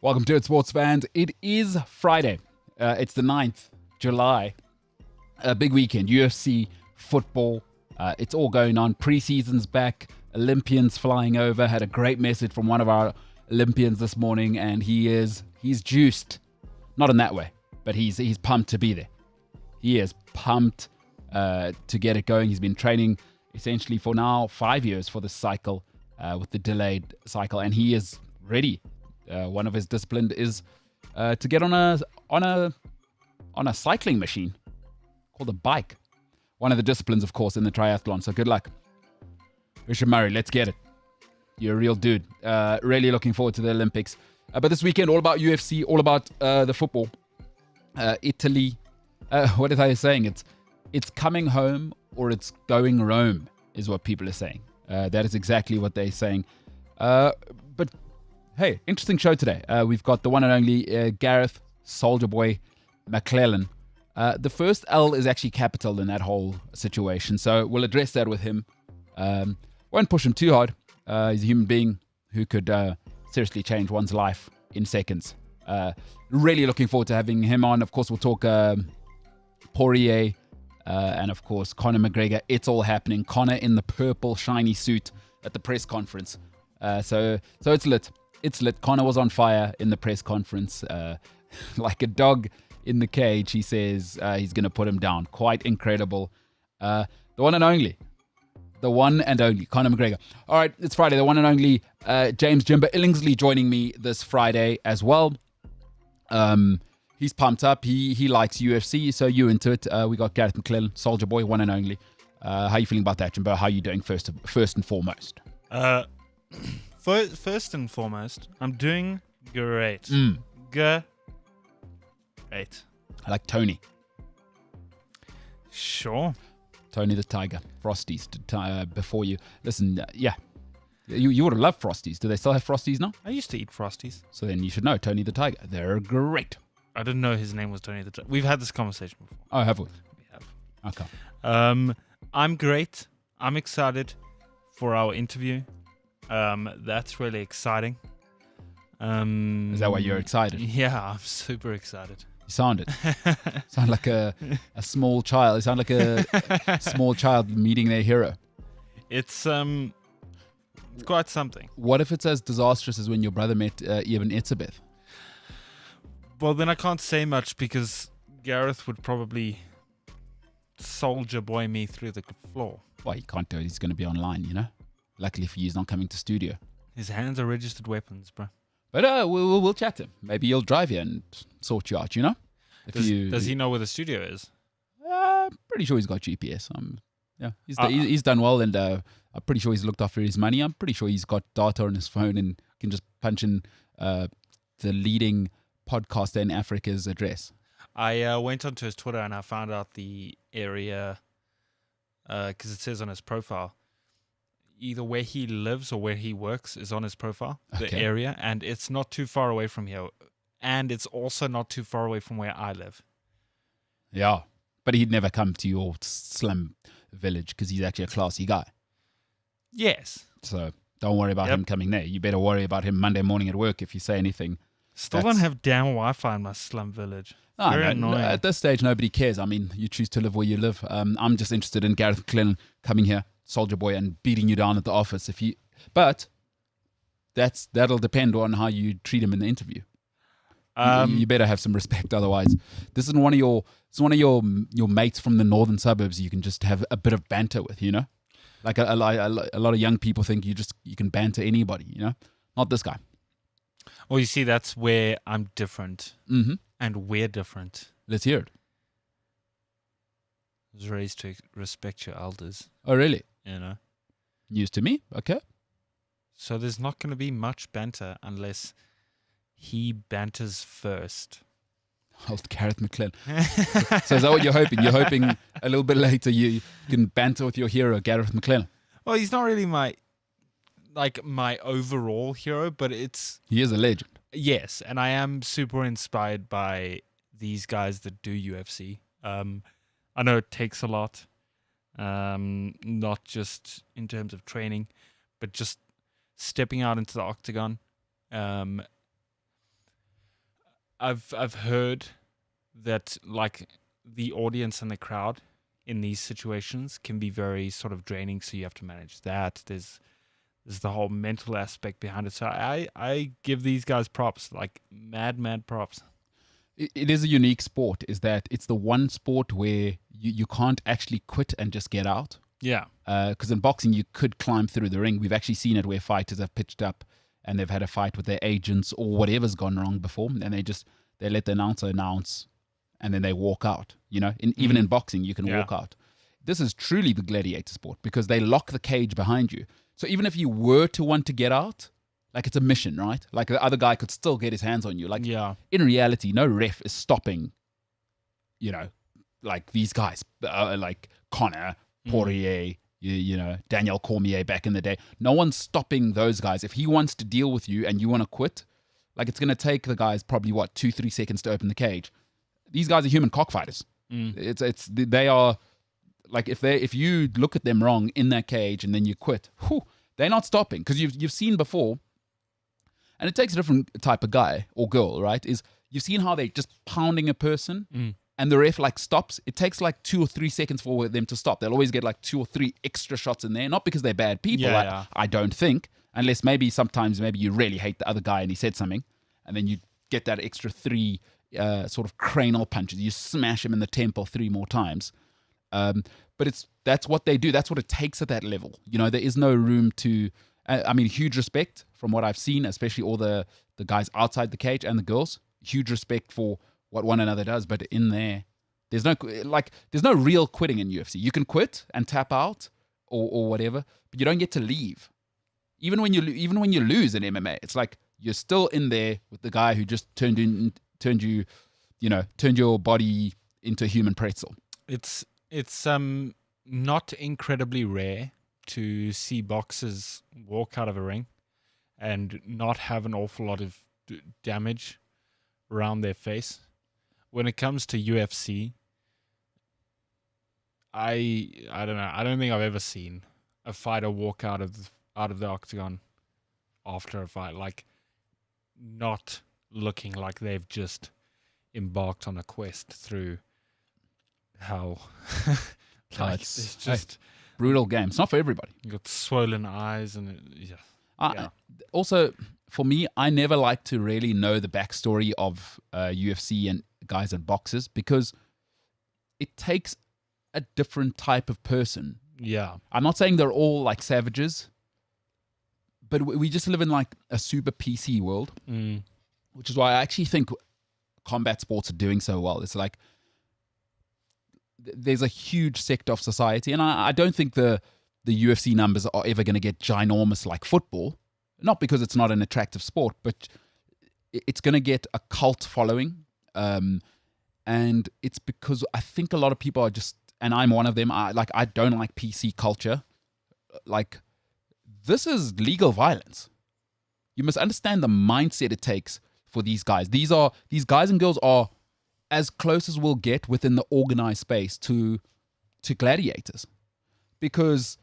Welcome to it, sports fans. It is Friday. It's the 9th July. A big weekend. UFC, football. It's all going on. Preseason's back. Olympians flying over. Had a great message from one of our Olympians this morning, and he's juiced. Not in that way, but he's pumped to be there. He is pumped to get it going. He's been training essentially for now 5 years for the cycle, with the delayed cycle, and he is ready. One of his disciplines is to get on a cycling machine called a bike. One of the disciplines, of course, in the triathlon. So good luck, Richard Murray. Let's get it. You're a real dude. Really looking forward to the Olympics. But this weekend, all about UFC, all about the football. Italy. What are they saying? It's coming home or it's going Rome, is what people are saying. That is exactly what they're saying. But hey, interesting show today. We've got the one and only Gareth Soldier Boy McClellan. The first L is actually capital in that whole situation, so we'll address that with him. Won't push him too hard. He's a human being who could seriously change one's life in seconds. Really looking forward to having him on. Of course, we'll talk Poirier and, of course, Conor McGregor. It's all happening. Conor in the purple shiny suit at the press conference. So it's lit. It's lit. Conor was on fire in the press conference. Like a dog in the cage, he says he's going to put him down. Quite incredible. The one and only Conor McGregor. All right, it's Friday. The one and only James Jimber Illingsley joining me this Friday as well. He's pumped up. He likes UFC, so you into it. We got Gareth McClellan, Soldier Boy, one and only. How are you feeling about that, Jimbo? How are you doing first and foremost? First and foremost, I'm doing great. Great. I like Tony. Sure. Tony the Tiger. Frosties before you. Listen, yeah. You would have loved Frosties. Do they still have Frosties now? I used to eat Frosties. So then you should know Tony the Tiger. They're great. I didn't know his name was Tony the Tiger. We've had this conversation before. Oh, have we? We have. Okay. I'm great. I'm excited for our interview. That's really exciting. Is that why you're excited? Yeah, I'm super excited. You sound it. Sound like a small child. You sound like a small child meeting their hero. It's quite something. What if it's as disastrous as when your brother met Eben Etzebeth? Well, then I can't say much because Gareth would probably soldier boy me through the floor. Well, he can't do it. He's going to be online, you know? Luckily for you, he's not coming to studio. His hands are registered weapons, bro. But we'll chat to him. Maybe he'll drive you and sort you out, you know? Does he know where the studio is? Pretty sure he's got GPS. Yeah, he's done well, and I'm pretty sure he's looked after his money. I'm pretty sure he's got data on his phone and can just punch in the leading podcaster in Africa's address. I went onto his Twitter and I found out the area because it says on his profile either where he lives or where he works is on his profile, the area, and it's not too far away from here. And it's also not too far away from where I live. Yeah, but he'd never come to your slum village because he's actually a classy guy. Yes. So don't worry about him coming there. You better worry about him Monday morning at work if you say anything. Still don't have damn Wi-Fi in my slum village. Very annoying. At this stage, nobody cares. I mean, you choose to live where you live. I'm just interested in Gareth McClellan coming here, Soldier Boy, and beating you down at the office. But that'll depend on how you treat him in the interview. You better have some respect, otherwise, this is one of your mates from the northern suburbs. You can just have a bit of banter with, you know, like a lot of young people think you can banter anybody, you know, not this guy. Well, you see, that's where I'm different, and we're different. Let's hear it. I was raised to respect your elders. Oh, really? You know, news to me. Okay. So there's not going to be much banter unless he banters first. Old Gareth McClellan. So is that what you're hoping? You're hoping a little bit later you can banter with your hero, Gareth McClellan? Well, he's not really my overall hero, but he is a legend. Yes, and I am super inspired by these guys that do UFC. I know it takes a lot, not just in terms of training, but just stepping out into the octagon. I've heard that like the audience and the crowd in these situations can be very sort of draining, so you have to manage that. There's the whole mental aspect behind it. So I give these guys props, like mad props. It is a unique sport, is that it's the one sport where you can't actually quit and just get out. Yeah. Because in boxing, you could climb through the ring. We've actually seen it where fighters have pitched up and they've had a fight with their agents or whatever's gone wrong before, and they let the announcer announce, and then they walk out. Even in boxing, you can walk out. This is truly the gladiator sport because they lock the cage behind you. So even if you were to want to get out, like it's a mission, right? Like the other guy could still get his hands on you. Like in reality, no ref is stopping, like these guys, like Conor, Poirier, Daniel Cormier back in the day. No one's stopping those guys. If he wants to deal with you and you want to quit, like it's going to take the guys probably 2-3 seconds to open the cage. These guys are human cockfighters. They are like if you look at them wrong in that cage and then you quit, they're not stopping because you've seen before, and it takes a different type of guy or girl, right? Is you've seen how they just pounding a person and the ref like stops. It takes like 2 or 3 seconds for them to stop. They'll always get like 2 or 3 extra shots in there, not because they're bad people. I don't think, unless sometimes you really hate the other guy and he said something, and then you get that extra 3 sort of cranial punches. You smash him in the temple 3 more times. But that's what they do. That's what it takes at that level. There is no room to. Huge respect from what I've seen, especially all the guys outside the cage and the girls. Huge respect for what one another does. But in there's no real quitting in UFC. You can quit and tap out or whatever, but you don't get to leave. Even when you lose in MMA, it's like you're still in there with the guy who just turned your body into a human pretzel. It's not incredibly rare to see boxers walk out of a ring and not have an awful lot of damage around their face. When it comes to UFC, I don't know. I don't think I've ever seen a fighter walk out of the octagon after a fight like not looking like they've just embarked on a quest through hell. It's just brutal game. It's not for everybody. You got swollen eyes and also, for me, I never like to really know the backstory of UFC and guys and boxers because it takes a different type of person. Yeah. I'm not saying they're all like savages, but we just live in like a super PC world, which is why I actually think combat sports are doing so well. It's like there's a huge sector of society, and I don't think the UFC numbers are ever going to get ginormous like football, not because it's not an attractive sport, but it's going to get a cult following, and it's because I think a lot of people are just, and I'm one of them, I don't like PC culture. Like, this is legal violence. You must understand the mindset it takes for these guys. These guys and girls are as close as we'll get within the organized space to gladiators. Because,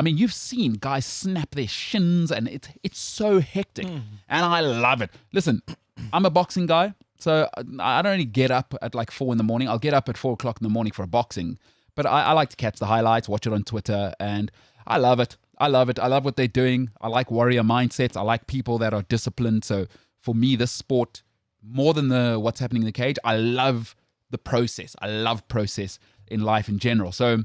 you've seen guys snap their shins and it's so hectic. And I love it. Listen, I'm a boxing guy, so I don't really get up at like 4 in the morning. I'll get up at 4 o'clock in the morning for a boxing. But I like to catch the highlights, watch it on Twitter, and I love it. I love what they're doing. I like warrior mindsets. I like people that are disciplined. So for me, this sport, more than what's happening in the cage, I love the process. I love process in life in general. So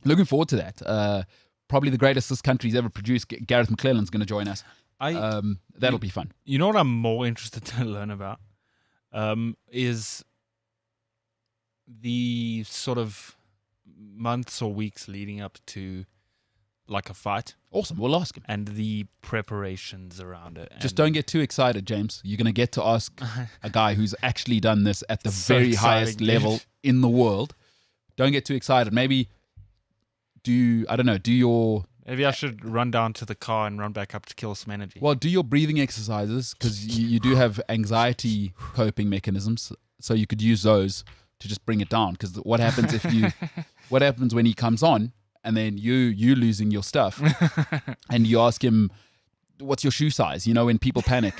looking forward to that. Probably the greatest this country's ever produced. Gareth McClellan's going to join us. That'll be fun. You know what I'm more interested to learn about is the sort of months or weeks leading up to like a fight. Awesome. We'll ask him. And the preparations around it. Just don't get too excited, James. You're going to get to ask a guy who's actually done this at the very highest level in the world. Don't get too excited. Maybe Maybe I should run down to the car and run back up to kill some energy. Well, do your breathing exercises, because you do have anxiety coping mechanisms, so you could use those to just bring it down. Because what happens what happens when he comes on and then you losing your stuff and you ask him, what's your shoe size? When people panic.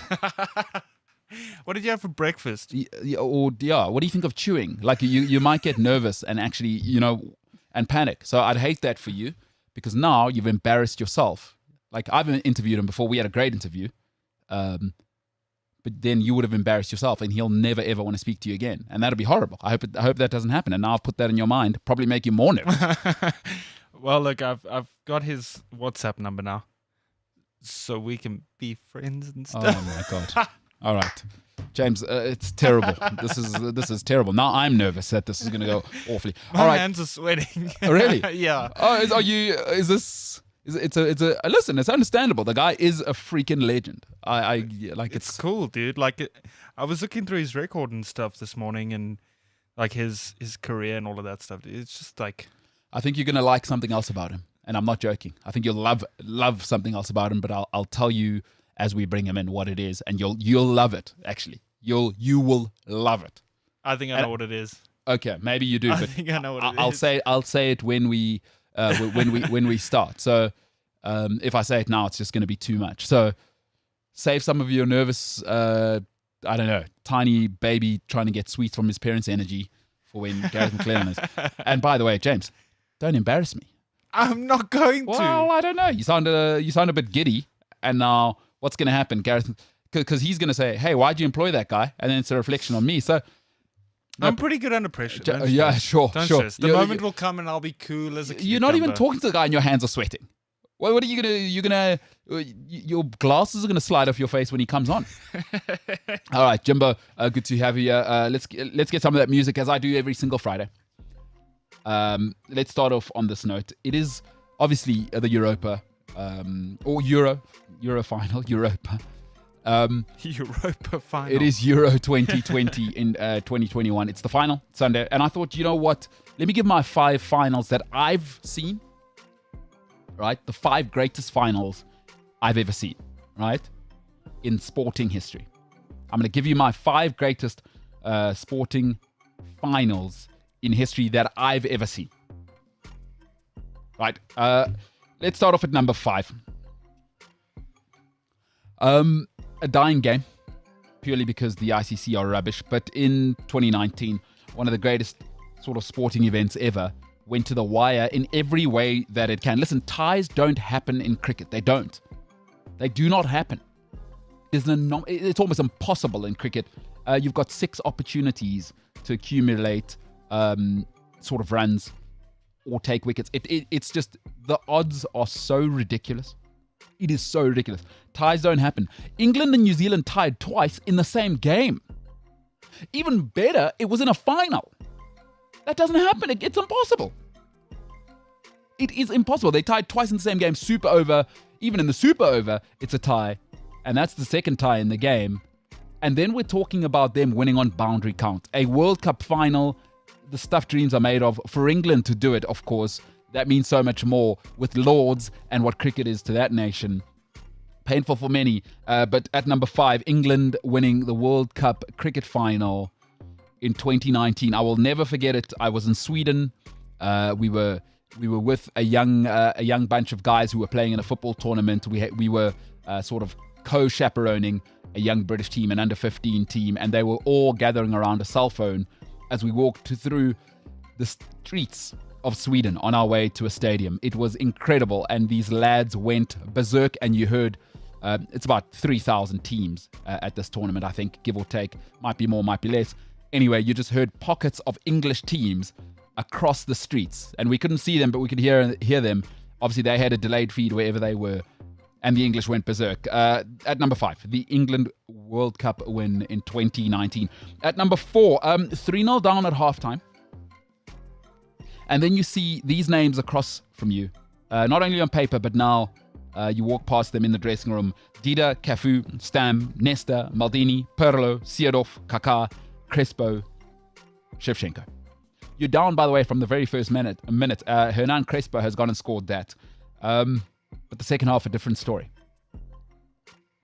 What did you have for breakfast? What do you think of chewing? Like you might get nervous and actually, and panic. So I'd hate that for you because now you've embarrassed yourself. Like I've interviewed him before. We had a great interview. But then you would have embarrassed yourself and he'll never ever want to speak to you again. And that'll be horrible. I hope that doesn't happen. And now I've put that in your mind, probably make you more nervous. Well, look, I've got his WhatsApp number now. So we can be friends and stuff. Oh my God. All right. James, it's terrible. This is terrible. Now I'm nervous that this is going to go awfully. My All right. hands are sweating. Oh, really? Yeah. Oh, listen, it's understandable. The guy is a freaking legend. It's cool, dude. Like I was looking through his record and stuff this morning and like his career and all of that stuff. It's just like, I think you're going to like something else about him. And I'm not joking. I think you'll love something else about him, but I'll tell you as we bring him in what it is, and you'll love it. Actually, you will love it. I think I know what it is. Okay, maybe you do. I But think I know what it I'll is. I'll say it when we start. So if I say it now, it's just going to be too much. So save some of your nervous, I don't know, tiny baby trying to get sweets from his parents' energy for when Gareth McLellan is. And by the way, James, don't embarrass me. I'm not going to. Well, I don't know. You sound a bit giddy, and now what's going to happen, Gareth? Because he's going to say, "Hey, why'd you employ that guy?" And then it's a reflection on me. So I'm pretty good under pressure. Yeah, sure. Stress. The moment will come, and I'll be cool as a cucumber. You're not even talking to the guy, and your hands are sweating. What are you gonna? Your glasses are gonna slide off your face when he comes on. All right, Jimbo, good to have you. Let's get some of that music as I do every single Friday. Let's start off on this note. It is obviously the Europa or Euro final, Europa. Europa final. It is Euro 2020 in 2021. It's the final Sunday, and I thought, you know what? Let me give my 5 finals that I've seen. Right, the 5 greatest finals I've ever seen. Right, in sporting history. I'm going to give you my 5 greatest sporting finals in history that I've ever seen. Right. Let's start off at number 5. A dying game, purely because the ICC are rubbish. But in 2019, one of the greatest sort of sporting events ever went to the wire in every way that it can. Listen, ties don't happen in cricket. They don't. They do not happen. It's almost impossible in cricket. You've got 6 opportunities to accumulate sort of runs or take wickets. It's just, the odds are so ridiculous. It is so ridiculous. Ties don't happen. England and New Zealand tied twice in the same game. Even better, it was in a final. That doesn't happen. It's impossible. It is impossible. They tied twice in the same game. Super over. Even in the super over, it's a tie. And that's the second tie in the game. And then we're talking about them winning on boundary count. A World Cup final, the stuff dreams are made of. For England to do it, of course, that means so much more with Lords and what cricket is to that nation. Painful for many. But at number 5, England winning the World Cup cricket final in 2019. I will never forget it. I was in Sweden. We were with a young bunch of guys who were playing in a football tournament. We were sort of co-chaperoning a young British team, an under-15 team, and they were all gathering around a cell phone as we walked through the streets of Sweden on our way to a stadium. It was incredible, and these lads went berserk, and you heard it's about 3,000 teams at this tournament, I think, give or take. Might be more, might be less. Anyway, you just heard pockets of English teams across the streets, and we couldn't see them, but we could hear them. Obviously, they had a delayed feed wherever they were, and the English went berserk. At number 5, the England World Cup win in 2019. At number 4, 3-0 down at halftime. And then you see these names across from you, not only on paper, but now you walk past them in the dressing room. Dida, Cafu, Stam, Nesta, Maldini, Pirlo, Seedorf, Kaká, Crespo, Shevchenko. You're down, by the way, from the very first minute. Hernan Crespo has gone and scored that. But the second half, a different story.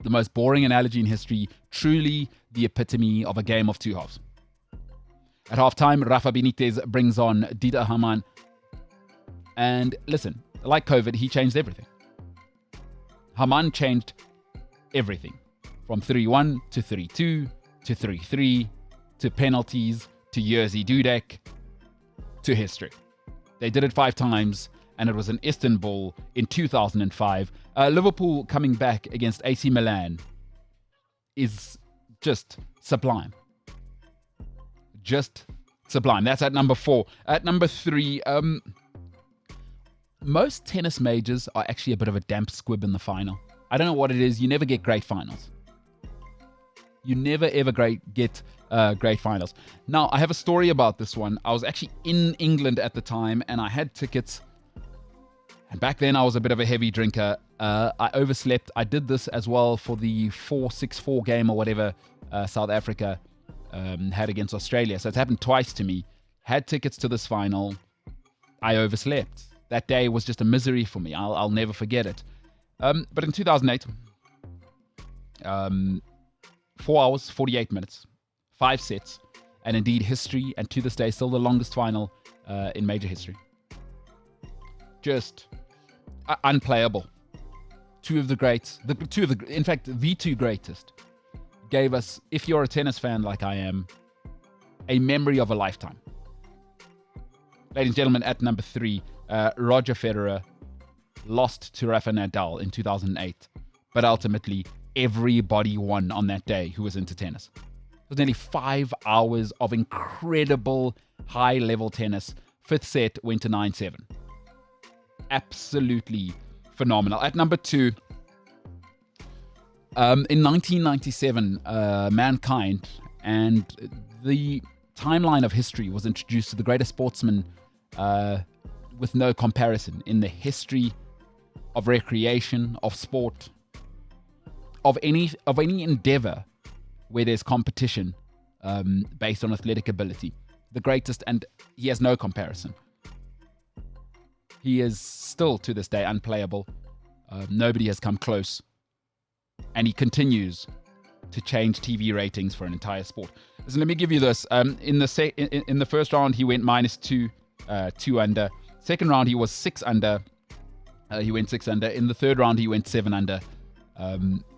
The most boring analogy in history, truly the epitome of a game of 2 halves. At halftime, Rafa Benitez brings on Dida Hamann. And listen, like COVID, he changed everything. Hamann changed everything. from 3-1 to 3-2 to 3-3 to penalties to Jerzy Dudek to history. They did it 5 times, and it was in Istanbul in 2005. Liverpool coming back against AC Milan is just sublime. Just sublime. That's at number 4. At number 3, most tennis majors are actually a bit of a damp squib in the final. I don't know what it is. You never get great finals. You never ever get great finals. Now, I have a story about this one. I was actually in England at the time, and I had tickets. And back then, I was a bit of a heavy drinker. I overslept. I did this as well for the 4-6-4 game or whatever South Africa had against Australia. So it's happened twice to me. Had tickets to this final. I overslept. That day was just a misery for me. I'll never forget it. But in 2008, 4 hours, 48 minutes, 5 sets, and indeed history, and to this day, still the longest final in major history. Just unplayable. Two of the greats, in fact, the two greatest, gave us, if you're a tennis fan like I am, a memory of a lifetime. Ladies and gentlemen, at number 3, Roger Federer lost to Rafa Nadal in 2008, but ultimately everybody won on that day who was into tennis. It was nearly 5 hours of incredible high-level tennis. 5th set went to 9-7. Absolutely phenomenal. At number 2, in 1997, mankind and the timeline of history was introduced to the greatest sportsman with no comparison in the history of recreation, of sport, of any endeavor where there's competition based on athletic ability. The greatest, and he has no comparison. He is still, to this day, unplayable. Nobody has come close. And he continues to change TV ratings for an entire sport. So let me give you this. In the first round, he went -2, 2 under. Second round, he was 6 under. He went 6 under. In the third round, he went 7 under.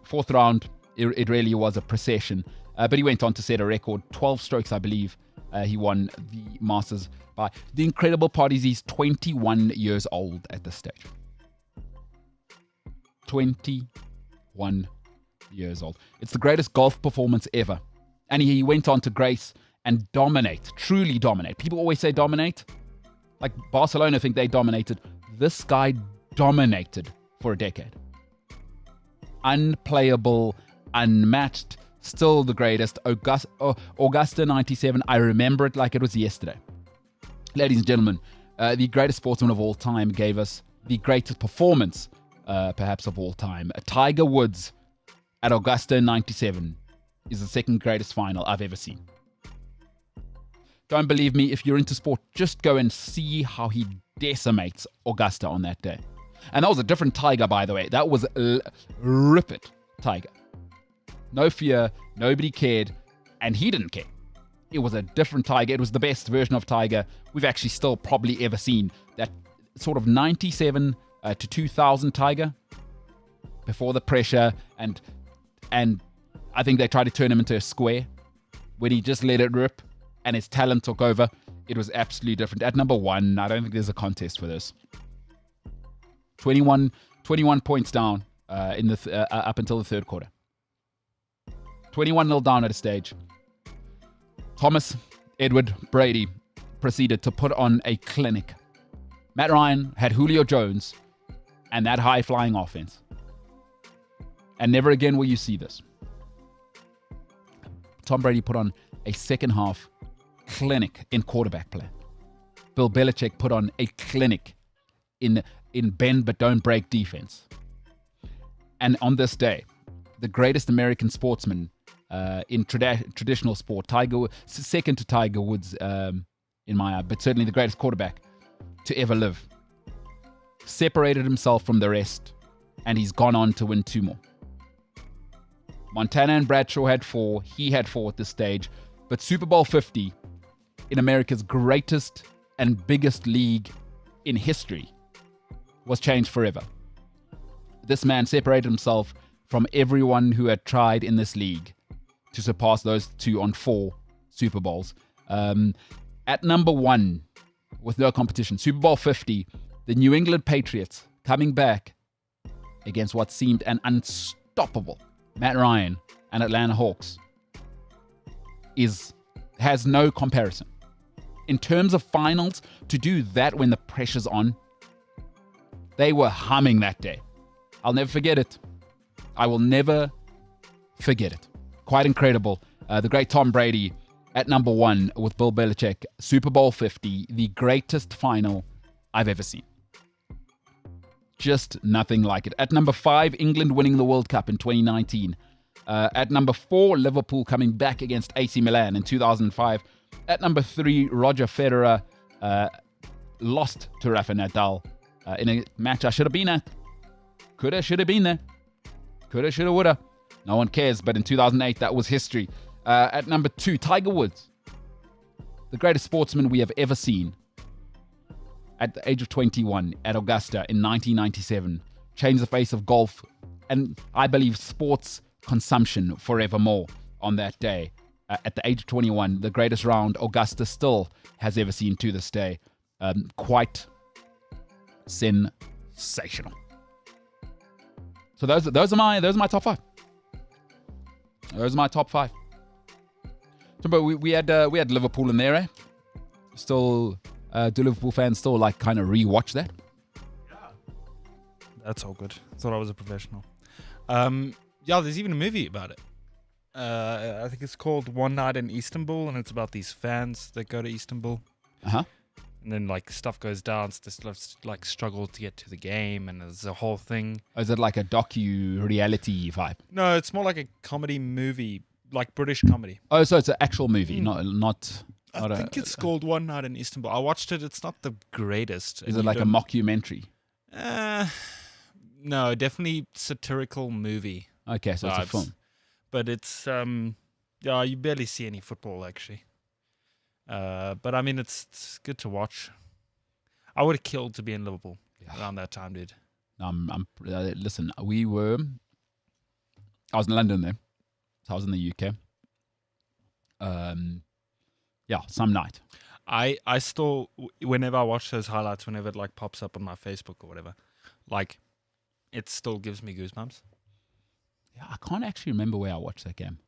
Fourth round, it really was a procession. But he went on to set a record, 12 strokes, I believe. He won the Masters by. The incredible part is he's 21 years old at this stage. 21 years old. It's the greatest golf performance ever. And he went on to grace and dominate, truly dominate. People always say dominate. Like Barcelona think they dominated. This guy dominated for a decade. Unplayable, unmatched, still the greatest. Augusta 97, I remember it like it was yesterday. Ladies and gentlemen, the greatest sportsman of all time gave us the greatest performance, perhaps of all time. Tiger Woods at Augusta 97 is the second greatest final I've ever seen. Don't believe me? If you're into sport, just go and see how he decimates Augusta on that day. And that was a different Tiger, by the way. That was rip it Tiger. No fear, nobody cared, and he didn't care. It was a different Tiger. It was the best version of Tiger we've actually still probably ever seen. That sort of 97 to 2000 Tiger, before the pressure, and I think they tried to turn him into a square when he just let it rip and his talent took over. It was absolutely different. At number 1, I don't think there's a contest for this. 21 points down in the up until the third quarter. 21-0 down at a stage. Thomas Edward Brady proceeded to put on a clinic. Matt Ryan had Julio Jones and that high-flying offense. And never again will you see this. Tom Brady put on a second-half clinic in quarterback play. Bill Belichick put on a clinic in bend but don't break defense. And on this day, the greatest American sportsman in traditional sport, second to Tiger Woods in my eye, but certainly the greatest quarterback to ever live, separated himself from the rest, and he's gone on to win 2 more. Montana and Bradshaw had 4. He had 4 at this stage. But Super Bowl 50, in America's greatest and biggest league in history, was changed forever. This man separated himself from everyone who had tried in this league to surpass those two on 4 Super Bowls. At number 1, with no competition, Super Bowl 50, the New England Patriots coming back against what seemed an unstoppable Matt Ryan and Atlanta Hawks has no comparison. In terms of finals, to do that when the pressure's on, they were humming that day. I'll never forget it. I will never forget it. Quite incredible. The great Tom Brady at number 1 with Bill Belichick. Super Bowl 50, the greatest final I've ever seen. Just nothing like it. At number 5, England winning the World Cup in 2019. At number 4, Liverpool coming back against AC Milan in 2005. At number 3, Roger Federer lost to Rafa Nadal in a match I should have been at. Coulda, should have been there. Coulda, shoulda, woulda. No one cares, but in 2008, that was history. At number 2, Tiger Woods, the greatest sportsman we have ever seen. At the age of 21 at Augusta in 1997, changed the face of golf and I believe sports consumption forevermore on that day. At the age of 21, the greatest round Augusta still has ever seen to this day. Quite sensational. So those are my top 5. Those are my top 5. So, but we had Liverpool in there, eh? Still, do Liverpool fans still like kind of rewatch that? Yeah, that's all good. Thought I was a professional. Yeah, there's even a movie about it. I think it's called One Night in Istanbul, and it's about these fans that go to Istanbul. And then like stuff goes down, so they like struggle to get to the game, and there's a whole thing. Oh, is it like a docu-reality vibe? No, it's more like a comedy movie, like British comedy. Oh, so it's an actual movie, not I think it's called One Night in Istanbul. I watched it. It's not the greatest. Is it like a mockumentary? No, definitely satirical movie. Okay, so vibes. it's a film. But it's yeah, you barely see any football actually. But I mean, it's good to watch. I would have killed to be in Liverpool around that time, dude. Listen, I was in London then, so I was in the UK. Yeah, some night. I still, whenever I watch those highlights, whenever it like pops up on my Facebook or whatever, like it still gives me goosebumps. Yeah, I can't actually remember where I watched that game.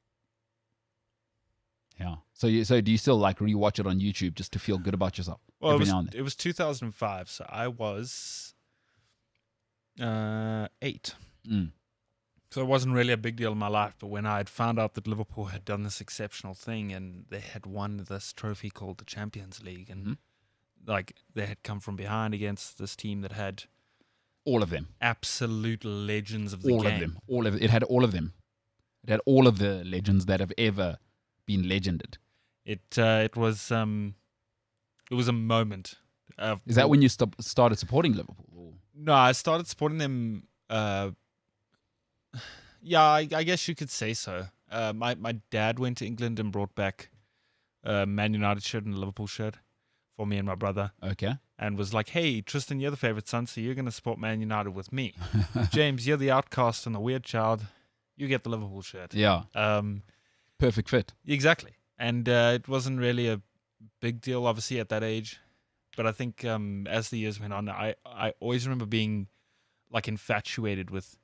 Yeah. So do you still like rewatch it on YouTube just to feel good about yourself? Well, now and then? it was 2005, so I was 8. So it wasn't really a big deal in my life. But when I had found out that Liverpool had done this exceptional thing and they had won this trophy called the Champions League, and like they had come from behind against this team that had all of them, absolute legends of the game. It had all of them. It had all of the legends that have ever been legended. It was a moment. Is that when you started supporting Liverpool? Or? No, I started supporting them. Yeah, I guess you could say so. My dad went to England and brought back a Man United shirt and a Liverpool shirt for me and my brother. Okay. And was like, hey, Tristan, you're the favourite son, so you're going to support Man United with me. James, you're the outcast and the weird child. You get the Liverpool shirt. Yeah. Perfect fit. Exactly. And it wasn't really a big deal, obviously, at that age. But I think as the years went on, I always remember being like infatuated with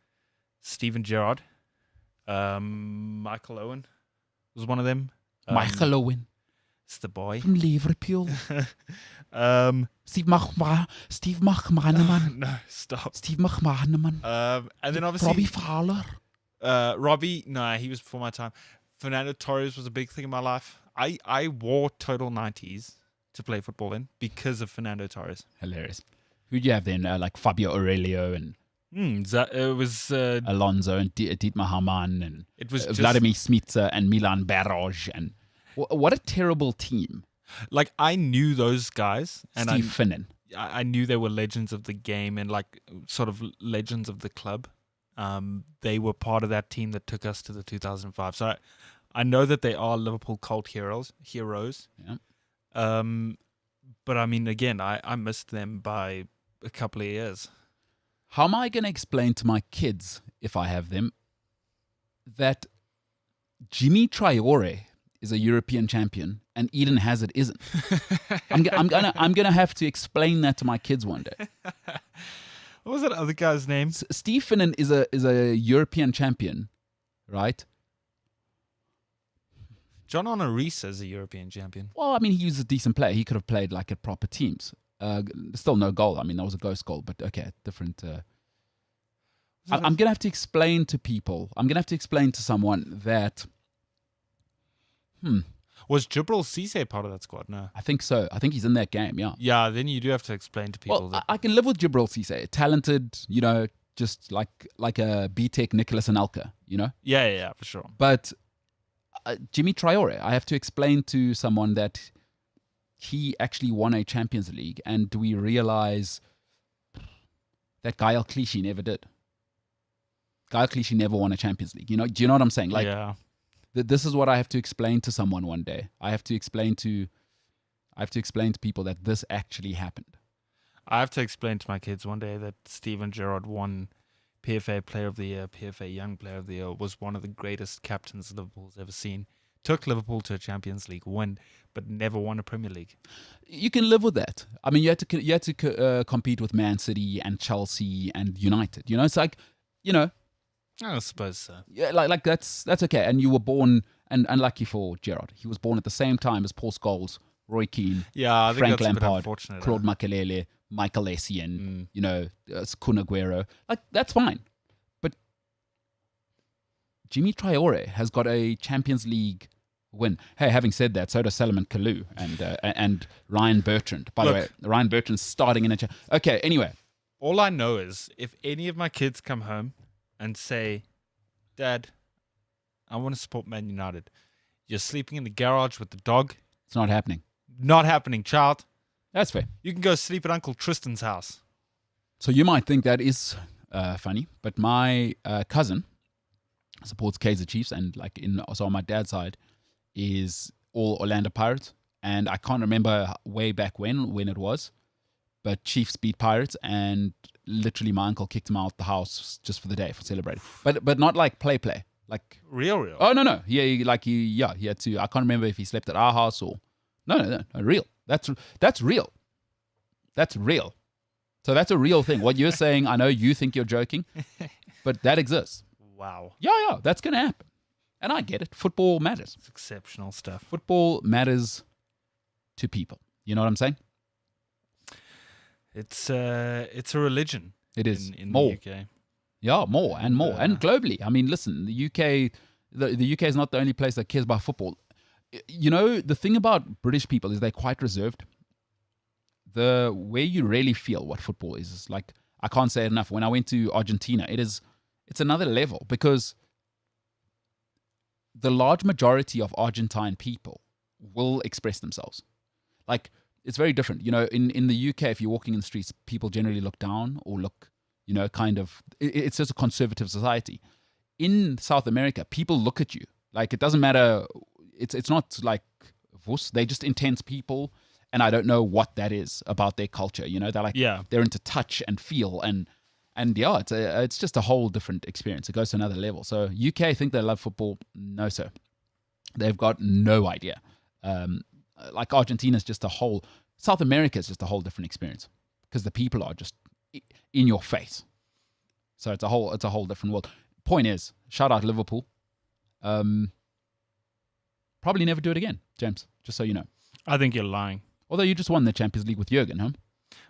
Steven Gerrard. Michael Owen was one of them. Michael Owen. It's the boy. From Liverpool. Steve McManaman. No, stop. Steve McManaman. And then obviously Robbie Fowler. Robbie, no, he was before my time. Fernando Torres was a big thing in my life. I wore total 90s to play football in because of Fernando Torres. Hilarious. Who'd you have then? Like Fabio Aurelio and it was Alonso and Dietmar Hamann and it was Vladimir Smica and Milan Baroj, and what a terrible team. Like I knew those guys, and Steve Finnan. I knew they were legends of the game and like sort of legends of the club. They were part of that team that took us to the 2005. So I know that they are Liverpool cult heroes. Yeah. But I mean, again, I missed them by a couple of years. How am I going to explain to my kids, if I have them, that Jimmy Traore is a European champion and Eden Hazard isn't. I'm gonna have to explain that to my kids one day. What was that other guy's name? Steve Finnan is a European champion, right? John Honorese is a European champion. Well, I mean, he was a decent player. He could have played like at proper teams. Still no goal. I mean, that was a ghost goal, but okay, different. I'm going to have to explain to people. I'm going to have to explain to someone that. Was Jibril Cisse part of that squad? No. I think so. I think he's in that game, yeah. Yeah, then you do have to explain to people that. I can live with Jibril Cisse. Talented, just like a B-Tech Nicholas Anelka, Yeah, for sure. But Jimmy Traore, I have to explain to someone that he actually won a Champions League, and do we realize that Gael Clichy never did? Gael Clichy never won a Champions League. Do you know what I'm saying? Like, yeah. This is what I have to explain to someone one day. I have to explain to people that this actually happened. I have to explain to my kids one day that Steven Gerrard won PFA Player of the Year, PFA Young Player of the Year, was one of the greatest captains Liverpool's ever seen. Took Liverpool to a Champions League win, but never won a Premier League. You can live with that. I mean, you had to compete with Man City and Chelsea and United. It's like, I suppose so. Yeah, like that's okay. And you were born, and unlucky for Gerrard, he was born at the same time as Paul Scholes, Roy Keane, I think Frank that's Lampard, Claude Claude Makelele, Michael Essien, Kun Aguero. Like, that's fine. But Jimmy Traore has got a Champions League win. Hey, having said that, so does Salomon Kalou and Ryan Bertrand. By the way, Ryan Bertrand's starting in a... Okay, anyway. All I know is if any of my kids come home and say, Dad, I want to support Man United. You're sleeping in the garage with the dog. It's not happening. Not happening, child. That's fair. You can go sleep at Uncle Tristan's house. So you might think that is funny, but my cousin supports Kaizer Chiefs, and so on my dad's side is all Orlando Pirates, and I can't remember way back when it was, but Chiefs beat Pirates, and literally my uncle kicked him out the house just for the day for celebrating. But not like play. Like real. Oh no. He had to. I can't remember if he slept at our house or no, real. That's real. That's real. So that's a real thing. What you're saying, I know you think you're joking, but that exists. Wow. Yeah, that's gonna happen. And I get it. Football matters. It's exceptional stuff. Football matters to people. You know what I'm saying? It's a religion. It is in more. the UK. Yeah, more and and globally. I mean, listen, the UK is not the only place that cares about football. The thing about British people is they're quite reserved. The way you really feel what football is like, I can't say it enough. When I went to Argentina, it's another level, because the large majority of Argentine people will express themselves. Like, it's very different. In the UK, if you're walking in the streets, people generally look down or look, kind of, it's just a conservative society. In South America, people look at you. Like, it doesn't matter. It's not like Vos. They're just intense people. And I don't know what that is about their culture. They're like, they're into touch and feel. And yeah, it's just a whole different experience. It goes to another level. So UK think they love football. No, sir. They've got no idea. Like Argentina is just a whole, South America is just a whole different experience, because the people are just in your face. So it's a whole different world. Point is, shout out Liverpool. Probably never do it again, James, just so you know. I think you're lying. Although you just won the Champions League with Jurgen, huh?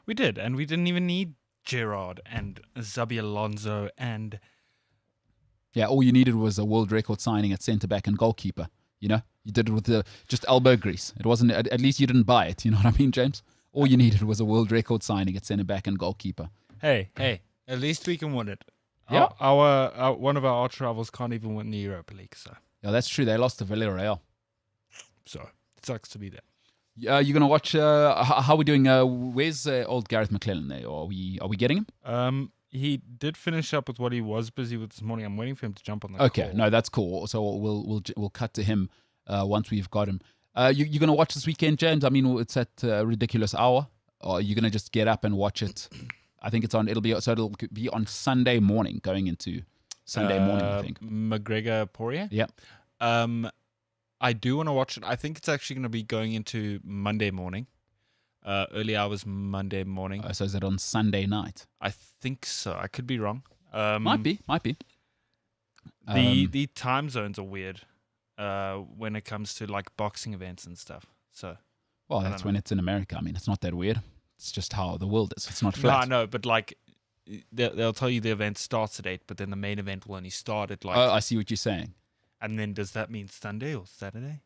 We did, and we didn't even need Gerrard and Xabi Alonso and... Yeah, all you needed was a world record signing at centre-back and goalkeeper. You did it with just elbow grease. It wasn't, at least you didn't buy it. You know what I mean, James? All you needed was a world record signing at centre-back and goalkeeper. Hey, at least we can win it. Yeah. Our one of our arch rivals can't even win the Europa League, so... Yeah, that's true. They lost to Villarreal. So, it sucks to be there. You're going to watch, how are we doing? Where's old Gareth McClellan there? Are we getting him? He did finish up with what he was busy with this morning. I'm waiting for him to jump on the Okay, call. no, that's cool. So we'll cut to him once we've got him. You're going to watch this weekend, James? I mean, it's at a ridiculous hour. Or are you going to just get up and watch it? I think it'll be on Sunday morning going into... Sunday morning, I think. McGregor Poirier. Yep. I do want to watch it. I think it's actually going to be going into Monday morning. Early hours Monday morning. So is it on Sunday night? I think so. I could be wrong. Might be. The time zones are weird when it comes to like boxing events and stuff. So, well, that's when it's in America. I mean, it's not that weird. It's just how the world is. It's not flat. No, I know, but like they'll tell you the event starts at 8, but then the main event will only start at like. Oh, I see what you're saying. And then does that mean Sunday or Saturday?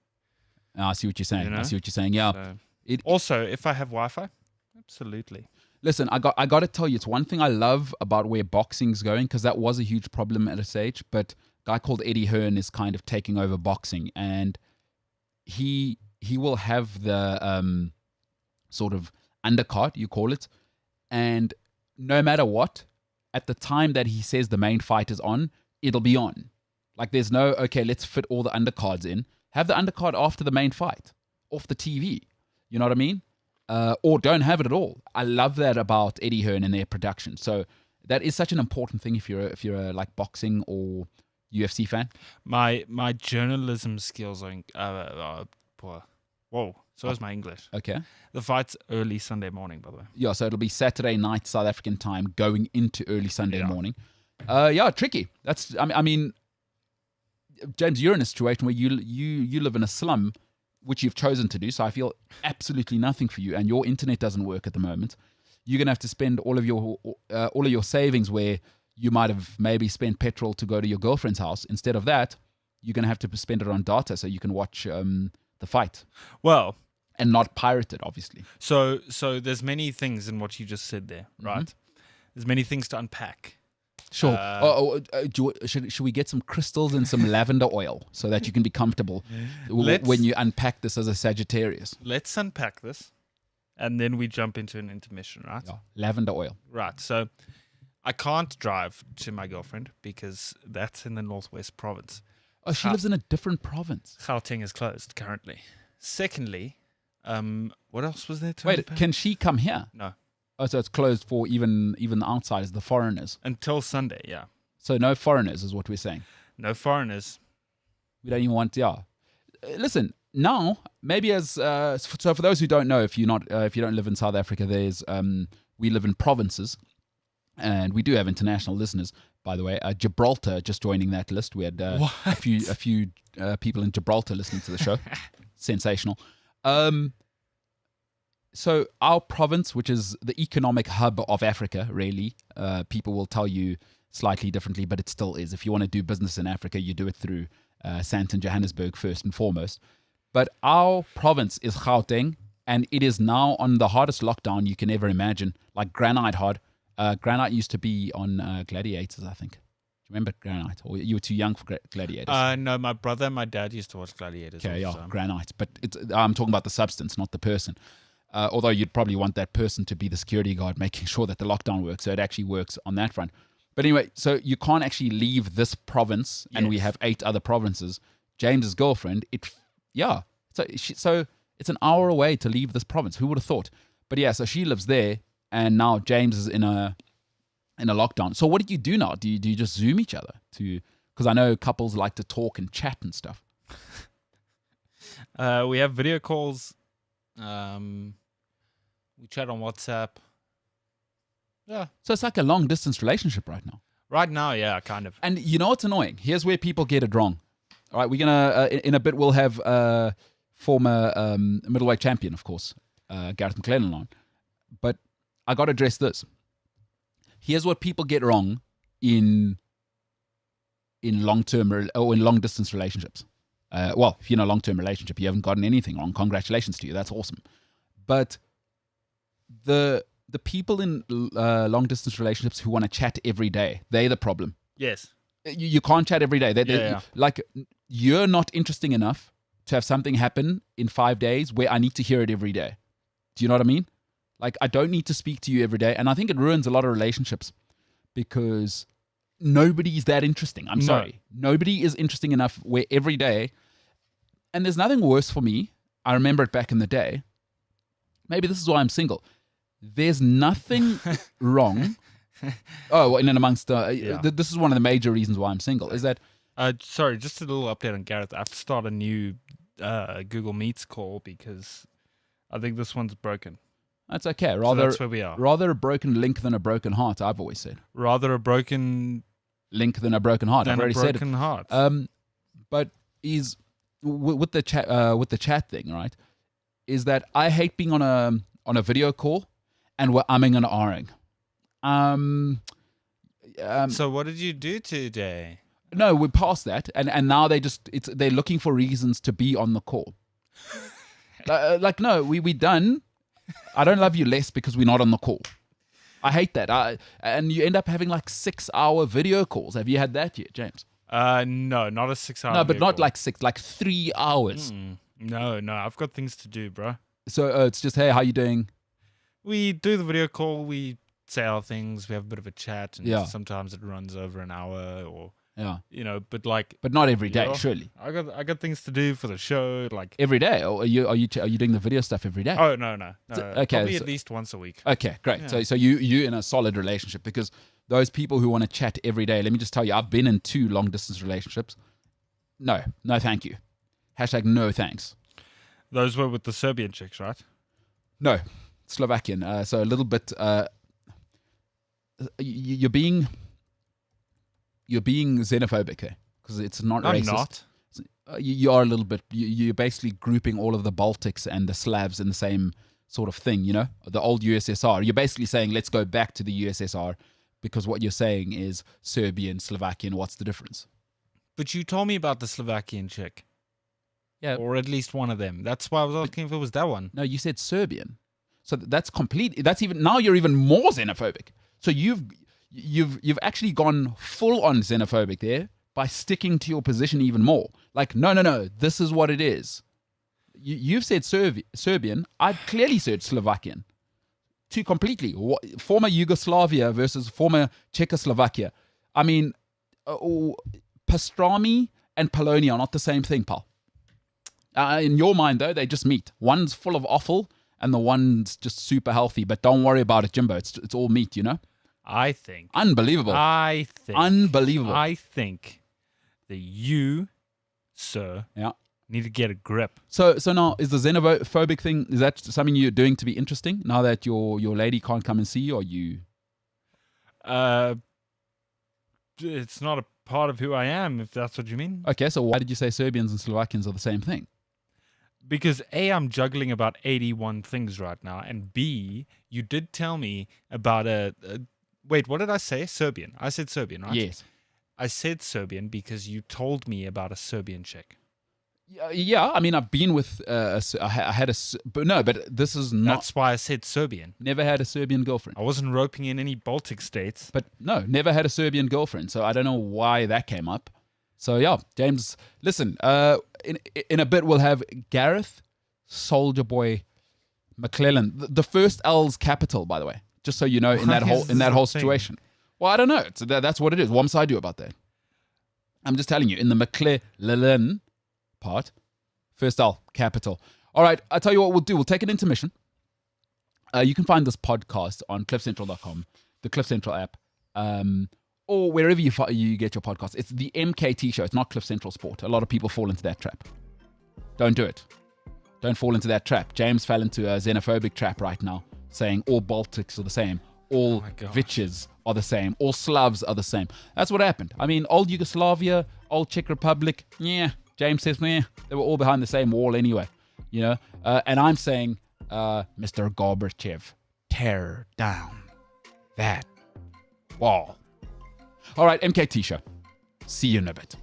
Oh, I see what you're saying. You know? I see what you're saying. Yeah. So, also, if I have Wi-Fi, absolutely. Listen, I got to tell you, it's one thing I love about where boxing's going, because that was a huge problem at a stage. But a guy called Eddie Hearn is kind of taking over boxing, and he will have the sort of undercard, you call it, and no matter what, at the time that he says the main fight is on, it'll be on. Like there's no, okay, let's fit all the undercards in. Have the undercard after the main fight, off the TV. You know what I mean? Or don't have it at all. I love that about Eddie Hearn and their production. So that is such an important thing if you're a like boxing or UFC fan. My journalism skills are poor. Whoa. So is my English. Okay. The fight's early Sunday morning, by the way. Yeah, so it'll be Saturday night South African time going into early Sunday morning. Tricky. That's I mean, James, you're in a situation where you live in a slum, which you've chosen to do. So I feel absolutely nothing for you, and your internet doesn't work at the moment. You're gonna have to spend all of your savings where you might have maybe spent petrol to go to your girlfriend's house. Instead of that, you're gonna have to spend it on data so you can watch the fight. Well. And not pirate it, obviously. So there's many things in what you just said there, right? Mm-hmm. There's many things to unpack. Sure. Should we get some crystals and some lavender oil so that you can be comfortable when you unpack this as a Sagittarius? Let's unpack this, and then we jump into an intermission, right? Yeah, lavender oil. Right. So I can't drive to my girlfriend because that's in the Northwest Province. Oh, she lives in a different province. Gauteng is closed currently. Secondly, what else was there to Wait, unpack? can she come here? No. Oh, so it's closed for even the outsiders, the foreigners. Until Sunday, yeah. So no foreigners is what we're saying. No foreigners. We don't even want, Listen, now maybe so for those who don't know, if you don't live in South Africa, there's we live in provinces, and we do have international listeners. By the way, Gibraltar just joining that list. We had a few people in Gibraltar listening to the show. Sensational. So our province, which is the economic hub of Africa, really, people will tell you slightly differently, but it still is. If you want to do business in Africa, you do it through Sandton, Johannesburg first and foremost. But our province is Gauteng, and it is now on the hardest lockdown you can ever imagine, like granite hard. Granite used to be on Gladiators, I think. Do you remember Granite? Or you were too young for Gladiators? No, my brother and my dad used to watch Gladiators. Okay, yeah, Granite. But I'm talking about the substance, not the person. Although you'd probably want that person to be the security guard, making sure that the lockdown works, so it actually works on that front. But anyway, so you can't actually leave this province, and we have 8 other provinces. James's girlfriend, so it's an hour away to leave this province. Who would have thought? But yeah, so she lives there, and now James is in a lockdown. So what do you do now? Do you just Zoom each other? Because I know couples like to talk and chat and stuff. We have video calls. We chat on WhatsApp. Yeah. So it's like a long distance relationship right now. Right now, yeah, kind of. And you know what's annoying? Here's where people get it wrong. All right, we're gonna in a bit we'll have former middleweight champion, of course, Gareth McLennan on. But I got to address this. Here's what people get wrong in long-term or in long-distance relationships. Well, if you're in a long-term relationship, you haven't gotten anything wrong. Congratulations to you. That's awesome. But the people in long-distance relationships who want to chat every day, they're the problem. Yes. You can't chat every day. Like, you're not interesting enough to have something happen in 5 days where I need to hear it every day. Do you know what I mean? Like, I don't need to speak to you every day. And I think it ruins a lot of relationships because nobody's that interesting. I'm sorry. Nobody is interesting enough where every day, and there's nothing worse for me. I remember it back in the day. Maybe this is why I'm single. There's nothing wrong Oh, in and amongst... Yeah. This is one of the major reasons why I'm single, is that... Sorry, just a little update on Gareth. I have to start a new Google Meets call because I think this one's broken. That's okay. So that's where we are. Rather a broken link than a broken heart, I've always said. Rather a broken link than a broken heart. I've already said it. Heart. But is with the chat thing, right? Is that I hate being on a video call and we're umming and ahhing. So what did you do today? No, we're past that, and now they're looking for reasons to be on the call. Like no, we done. I don't love you less because we're not on the call. I hate that. And you end up having like 6-hour video calls. Have you had that yet, James? No, not a 6-hour. No, but not call. Like 6, like 3 hours. No, I've got things to do, bro. So it's just, hey, how you doing? We do the video call. We say our things. We have a bit of a chat, and sometimes it runs over an hour, or but not every day, surely. I got things to do for the show, like every day. Or are you doing the video stuff every day? Oh no. Okay, probably at least once a week. Okay, great. Yeah. So you in a solid relationship, because those people who want to chat every day, let me just tell you, I've been in 2 long distance relationships. No, thank you. # no thanks. Those were with the Serbian chicks, right? No, Slovakian. So a little bit. You're being xenophobic here, because it's not racist. I'm not. You are a little bit. You're basically grouping all of the Baltics and the Slavs in the same sort of thing, the old USSR. You're basically saying, let's go back to the USSR, because what you're saying is Serbian, Slovakian, what's the difference? But you told me about the Slovakian chick. Yeah. Or at least one of them. That's why I was asking if it was that one. No, you said Serbian. So that's complete. Now you're even more xenophobic. So you've actually gone full on xenophobic there by sticking to your position even more. Like, no, this is what it is. You've said Serbian. I've clearly said Slovakian. 2 completely. Former Yugoslavia versus former Czechoslovakia. I mean, pastrami and polony are not the same thing, pal. In your mind, though, they just meat. One's full of offal and the one's just super healthy. But don't worry about it, Jimbo. It's all meat, I think. Unbelievable. Unbelievable. I think that you, sir, need to get a grip. So now, is the xenophobic thing, is that something you're doing to be interesting now that your lady can't come and see you, or you? It's not a part of who I am, if that's what you mean. Okay, so why did you say Serbians and Slovakians are the same thing? Because A, I'm juggling about 81 things right now, and B, you did tell me about wait, what did I say? Serbian. I said Serbian, right? Yes. I said Serbian because you told me about a Serbian chick. Yeah, I mean, I've been with but this is not. That's why I said Serbian. Never had a Serbian girlfriend. I wasn't roping in any Baltic states. But no, never had a Serbian girlfriend, so I don't know why that came up. So yeah, James, listen, in a bit we'll have Gareth, Soldier Boy, McClellan. The first L's capital, by the way, just so you know, in that whole situation. Well, I don't know. That's what it is. What must I do about that? I'm just telling you, in the McClellan part, first L, capital. All right, I'll tell you what we'll do. We'll take an intermission. You can find this podcast on cliffcentral.com, the Cliff Central app, or wherever you get your podcasts. It's the MKT Show. It's not Cliff Central Sport. A lot of people fall into that trap. Don't do it. Don't fall into that trap. James fell into a xenophobic trap right now, saying all Baltics are the same. All Vitches are the same. All Slavs are the same. That's what happened. I mean, old Yugoslavia, old Czech Republic, James says, they were all behind the same wall anyway, and I'm saying, Mr. Gorbachev, tear down that wall. All right, MKT Show. See you in a bit.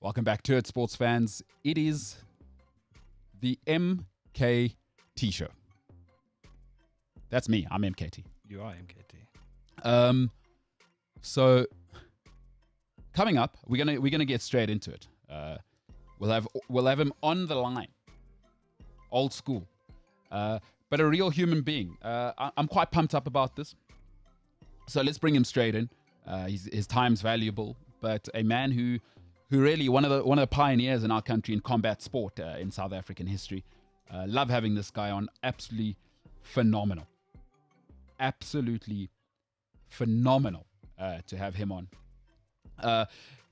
Welcome back to it, sports fans. It is the MKT Show. That's me. I'm MKT. You are MKT. So coming up, we're gonna get straight into it. We'll have him on the line, old school, but a real human being. I'm quite pumped up about this. So let's bring him straight in. His time's valuable, but a man who really one of the pioneers in our country in combat sport in South African history. Love having this guy on. Absolutely phenomenal. Absolutely phenomenal to have him on.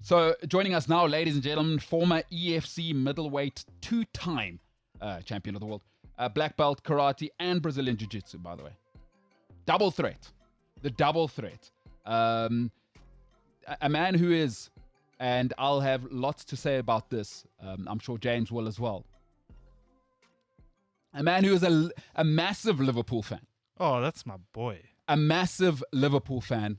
So joining us now, ladies and gentlemen, former EFC middleweight two-time champion of the world, black belt karate and Brazilian jiu-jitsu, by the way. Double threat. The double threat. A man who is, and I'll have lots to say about this, I'm sure James will as well. A man who is a massive Liverpool fan. Oh, that's my boy. A massive Liverpool fan.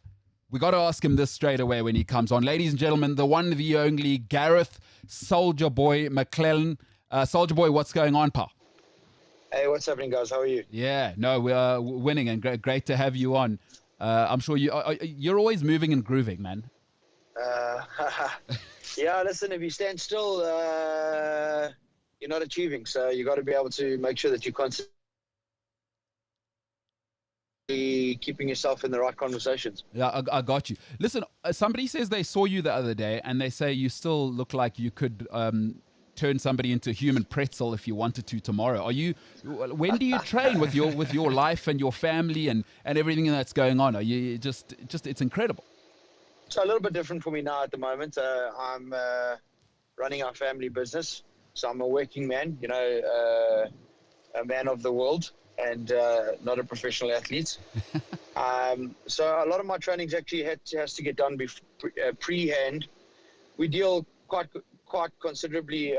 We got to ask him this straight away when he comes on. Ladies and gentlemen, the one, the only, Gareth Soldier Boy McClellan. Soldier Boy, what's going on, pal? Hey, what's happening, guys? How are you? Yeah, no, we are winning and great to have you on. I'm sure you're always moving and grooving, man. Yeah, listen, if you stand still, you're not achieving. So you got to be able to make sure that you're constantly keeping yourself in the right conversations. Yeah, I got you. Listen, somebody says they saw you the other day and they say you still look like you could turn somebody into a human pretzel if you wanted to tomorrow. When do you train with your life and your family and everything that's going on? Are you just it's incredible. So a little bit different for me now at the moment. I'm running our family business. So I'm a working man, a man of the world and not a professional athlete. So a lot of my trainings actually has to get done pre-hand. We deal quite considerably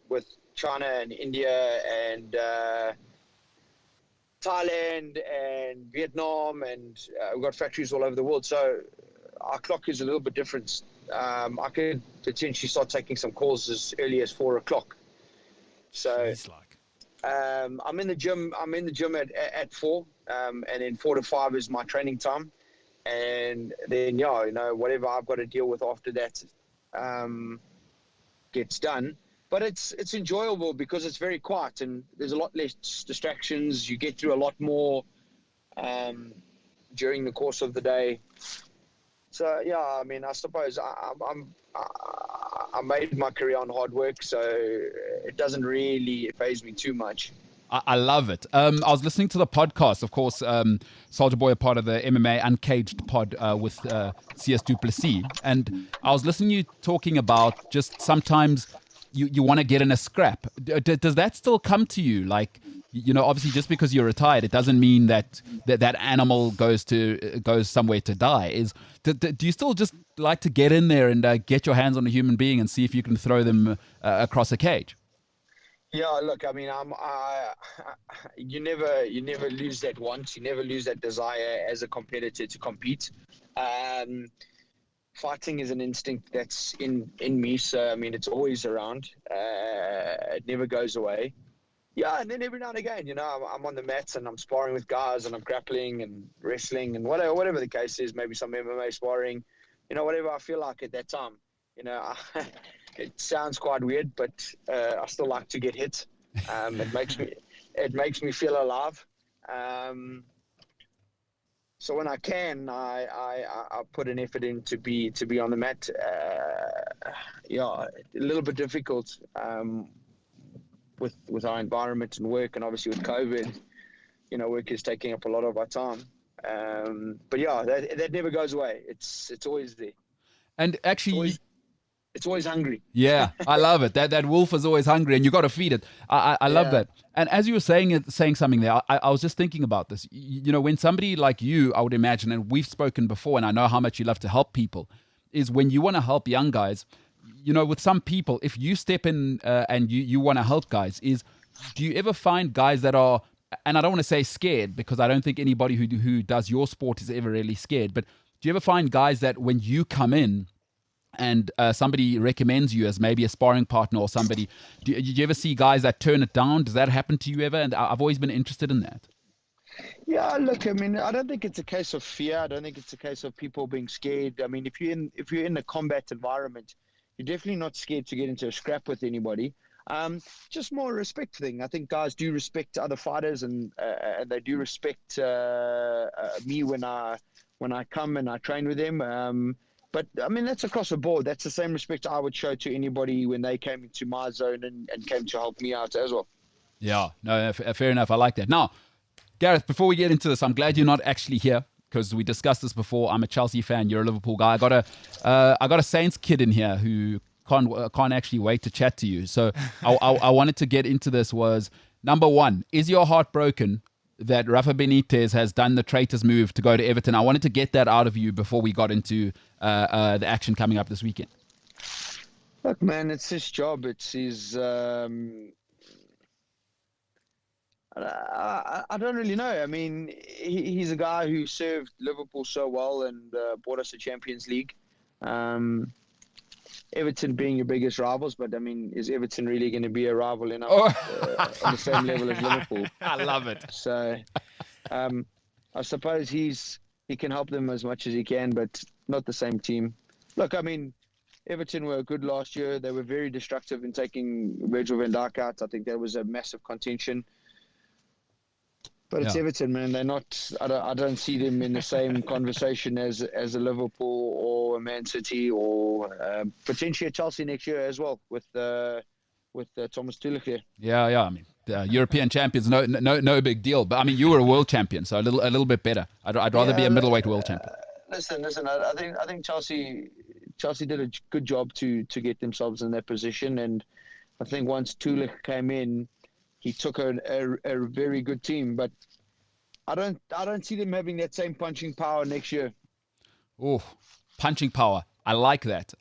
with China and India and Thailand and Vietnam, and we've got factories all over the world. So our clock is a little bit different. I could potentially start taking some calls as early as 4 o'clock. So I'm in the gym. I'm in the gym at 4, and then 4 to 5 is my training time, and then whatever I've got to deal with after that gets done. But it's enjoyable because it's very quiet and there's a lot less distractions. You get through a lot more during the course of the day. So yeah, I mean, I suppose I made my career on hard work, so it doesn't really faze me too much. I love it. I was listening to the podcast, of course, Soldier Boy, a part of the MMA Uncaged pod with CS Duplessis. And I was listening to you talking about just sometimes you want to get in a scrap. Does that still come to you? Like, obviously just because you're retired, it doesn't mean that animal goes somewhere to die. Do you still just like to get in there and get your hands on a human being and see if you can throw them across a cage? Yeah, look, I mean, you never lose that want. You never lose that desire as a competitor to compete. Fighting is an instinct that's in me. So, I mean, it's always around. It never goes away. Yeah, and then every now and again, I'm on the mats and I'm sparring with guys and I'm grappling and wrestling and whatever the case is, maybe some MMA sparring, whatever I feel like at that time. It sounds quite weird, but I still like to get hit. It makes me feel alive. So when I can, I put an effort in to be on the mat. A little bit difficult with our environment and work, and obviously with COVID, work is taking up a lot of our time. But yeah, that never goes away. It's always there. And actually, it's always hungry. Yeah, I love it. That wolf is always hungry, and you got to feed it. I love that. And as you were saying something there, I was just thinking about this. When somebody like you, I would imagine, and we've spoken before, and I know how much you love to help people, is when you want to help young guys. With some people, if you step in and you want to help guys, do you ever find guys that are, and I don't want to say scared, because I don't think anybody who does your sport is ever really scared, but do you ever find guys that when you come in, and somebody recommends you as maybe a sparring partner or somebody, do you ever see guys that turn it down? Does that happen to you ever? And I've always been interested in that. Yeah, look, I mean, I don't think it's a case of fear. I don't think it's a case of people being scared. I mean, if you're in a combat environment, you're definitely not scared to get into a scrap with anybody. Just more a respect thing. I think guys do respect other fighters, and they do respect me when I come and I train with them. But I mean, that's across the board. That's the same respect I would show to anybody when they came into my zone and came to help me out as well. Yeah, no, fair enough. I like that. Now, Gareth, before we get into this, I'm glad you're not actually here because we discussed this before. I'm a Chelsea fan. You're a Liverpool guy. I got a Saints kid in here who can't actually wait to chat to you. So I wanted to get into this. Was number one, is your heart broken that Rafa Benitez has done the traitor's move to go to Everton? I wanted to get that out of you before we got into the action coming up this weekend. Look, man, it's his job. It's his. I don't really know. I mean, he's a guy who served Liverpool so well and brought us a Champions League. Everton being your biggest rivals, but I mean, is Everton really going to be a rival enough on the same level as Liverpool? I love it. So, I suppose he can help them as much as he can, but not the same team. Look, I mean, Everton were good last year. They were very destructive in taking Virgil van Dijk out. I think that was a massive contention. But it's Everton, man. They're not. I don't see them in the same conversation as a Liverpool or a Man City or potentially a Chelsea next year as well with Thomas Tuchel here. Yeah. I mean, European champions, no big deal. But I mean, you were a world champion, so a little bit better. I'd rather be a middleweight world champion. Listen. I think Chelsea did a good job to get themselves in that position, and I think once Tuchel came in, he took a very good team, but I don't see them having that same punching power next year. Oh, punching power! I like that.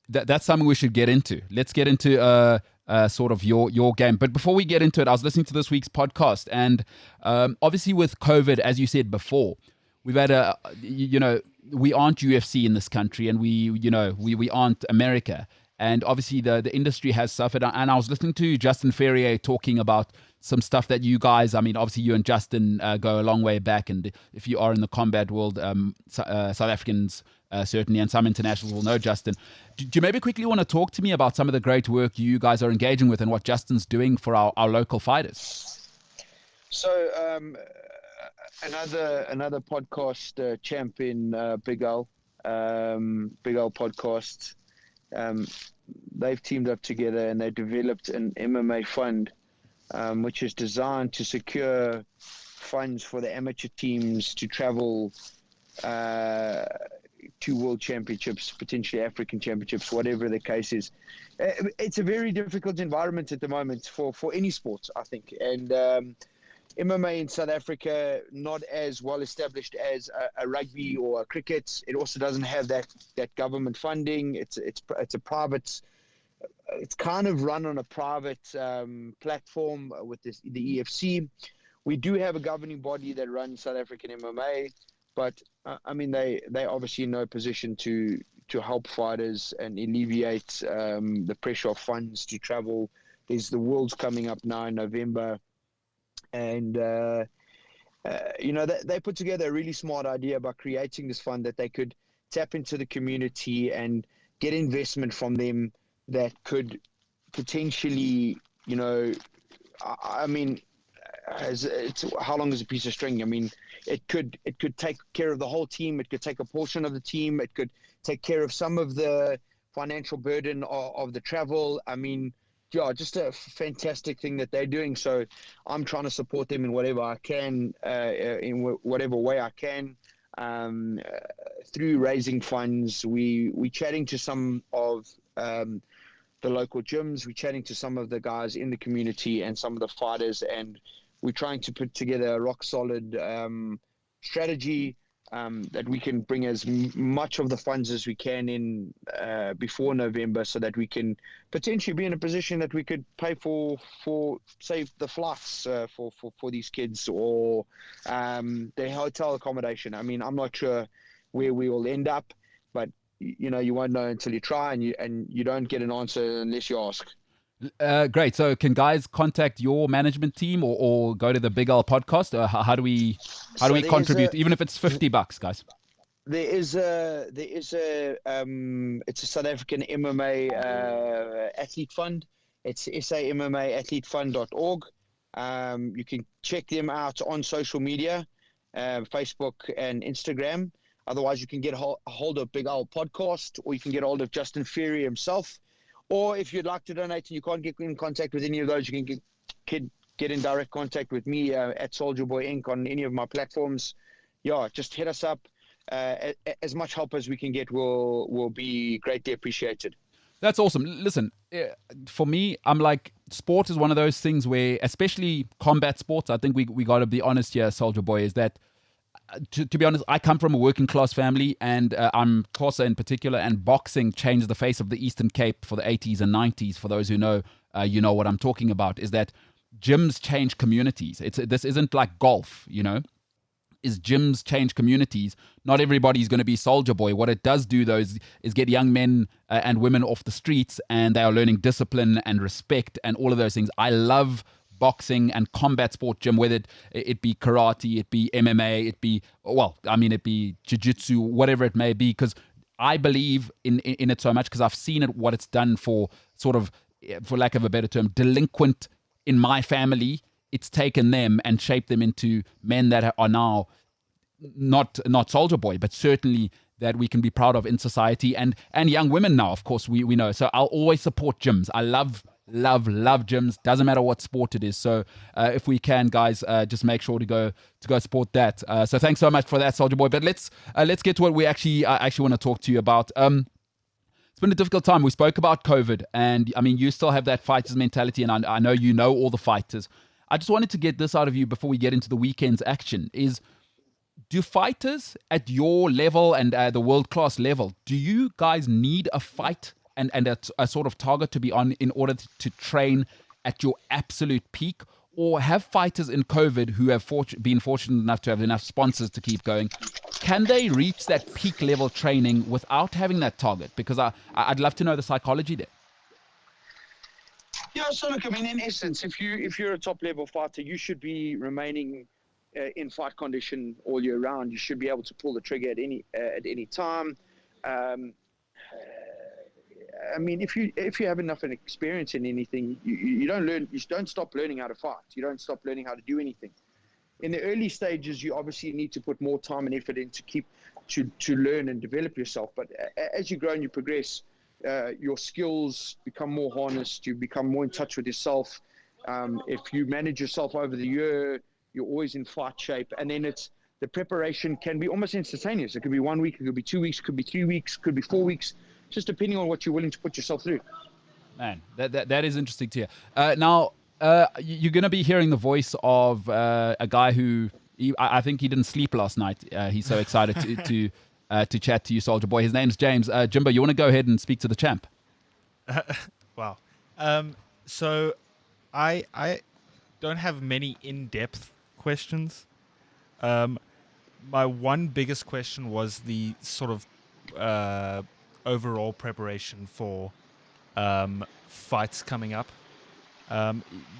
That's something we should get into. Let's get into sort of your game. But before we get into it, I was listening to this week's podcast, and obviously with COVID, as you said before, we've had we aren't UFC in this country, and we aren't America. And obviously the industry has suffered. And I was listening to Justin Ferrier talking about some stuff that you guys, I mean, obviously you and Justin go a long way back. And if you are in the combat world, South Africans certainly, and some internationals will know Justin. Do you maybe quickly want to talk to me about some of the great work you guys are engaging with and what Justin's doing for our local fighters? So another podcast champion, Big L podcast. They've teamed up together and they developed an MMA fund, which is designed to secure funds for the amateur teams to travel to world championships, potentially African championships, whatever the case is. It's a very difficult environment at the moment for any sport, I think. And MMA in South Africa, not as well established as a rugby or a cricket. It also doesn't have that government funding. It's a private. It's kind of run on a private platform with the EFC. We do have a governing body that runs South African MMA, but I mean they obviously in no position to help fighters and alleviate the pressure of funds to travel. There's the Worlds coming up now in November. And, they put together a really smart idea by creating this fund that they could tap into the community and get investment from them that could potentially, I mean, how long is a piece of string? I mean, it could take care of the whole team. It could take a portion of the team. It could take care of some of the financial burden of the travel. I mean, yeah, just a fantastic thing that they're doing. So I'm trying to support them in whatever I can, in whatever way I can, through raising funds. We chatting to some of the local gyms. We're chatting to some of the guys in the community and some of the fighters, and we're trying to put together a rock solid strategy that we can bring as much of the funds as we can in before November, so that we can potentially be in a position that we could pay for say the flights for these kids, or their hotel accommodation. I mean, I'm not sure where we will end up, but you won't know until you try, and you don't get an answer unless you ask. Great. So can guys contact your management team or go to the Big L podcast? How do we contribute, even if it's $50, guys? It's a South African MMA athlete fund. It's sammaAthleteFund.org. You can check them out on social media, Facebook and Instagram. Otherwise, you can get a hold of Big L Podcast, or you can get a hold of Justin Fury himself. Or if you'd like to donate and you can't get in contact with any of those, you can get in direct contact with me at Soldier Boy Inc. on any of my platforms. Yeah, just hit us up. As much help as we can get will be greatly appreciated. That's awesome. Listen, for me, I'm like, sport is one of those things where, especially combat sports, I think we got to be honest here, Soldier Boy, is that, to be honest, I come from a working class family, and I'm Xhosa in particular, and boxing changed the face of the Eastern Cape for the 80s and 90s. For those who know, you know what I'm talking about, is that gyms change communities. This isn't like golf, is gyms change communities. Not everybody's going to be Soldier Boy. What it does do, though, is get young men and women off the streets, and they are learning discipline and respect and all of those things. I love boxing and combat sport gym, whether it be karate, it be MMA, it be jiu-jitsu, whatever it may be, because I believe in it so much, because I've seen what it's done for sort of, for lack of a better term, delinquent in my family. It's taken them and shaped them into men that are now not Soldier Boy, but certainly that we can be proud of in society, and young women now, of course, we know. So I'll always support gyms. I love gyms. Doesn't matter what sport it is. So if we can, guys, just make sure to go support that. So thanks so much for that, Soldier Boy. But let's get to what we actually want to talk to you about. It's been a difficult time. We spoke about COVID, and I mean, you still have that fighter's mentality, and I know you know all the fighters. I just wanted to get this out of you before we get into the weekend's action. Do fighters at your level and the world-class level, do you guys need a fight and a sort of target to be on in order to train at your absolute peak? Or have fighters in COVID who have been fortunate enough to have enough sponsors to keep going, can they reach that peak level training without having that target? Because I'd love to know the psychology there. Yeah, so look, I mean, in essence, if you're a top level fighter, you should be remaining in fight condition all year round. You should be able to pull the trigger at any time. I mean, if you have enough experience in anything, you don't stop learning how to fight. You don't stop learning how to do anything. In the early stages, you obviously need to put more time and effort in to learn and develop yourself. But as you grow and you progress, your skills become more harnessed. You become more in touch with yourself. If you manage yourself over the year, you're always in fight shape. And then the preparation can be almost instantaneous. It could be 1 week, it could be 2 weeks, it could be 3 weeks, it could be 4 weeks, just depending on what you're willing to put yourself through. Man, that is interesting to hear. Now, you're going to be hearing the voice of a guy who, I think he didn't sleep last night. He's so excited to chat to you, Soldier Boy. His name's James. Jimbo, you want to go ahead and speak to the champ? Wow. So I don't have many in-depth questions. My one biggest question was the sort of overall preparation for fights coming up.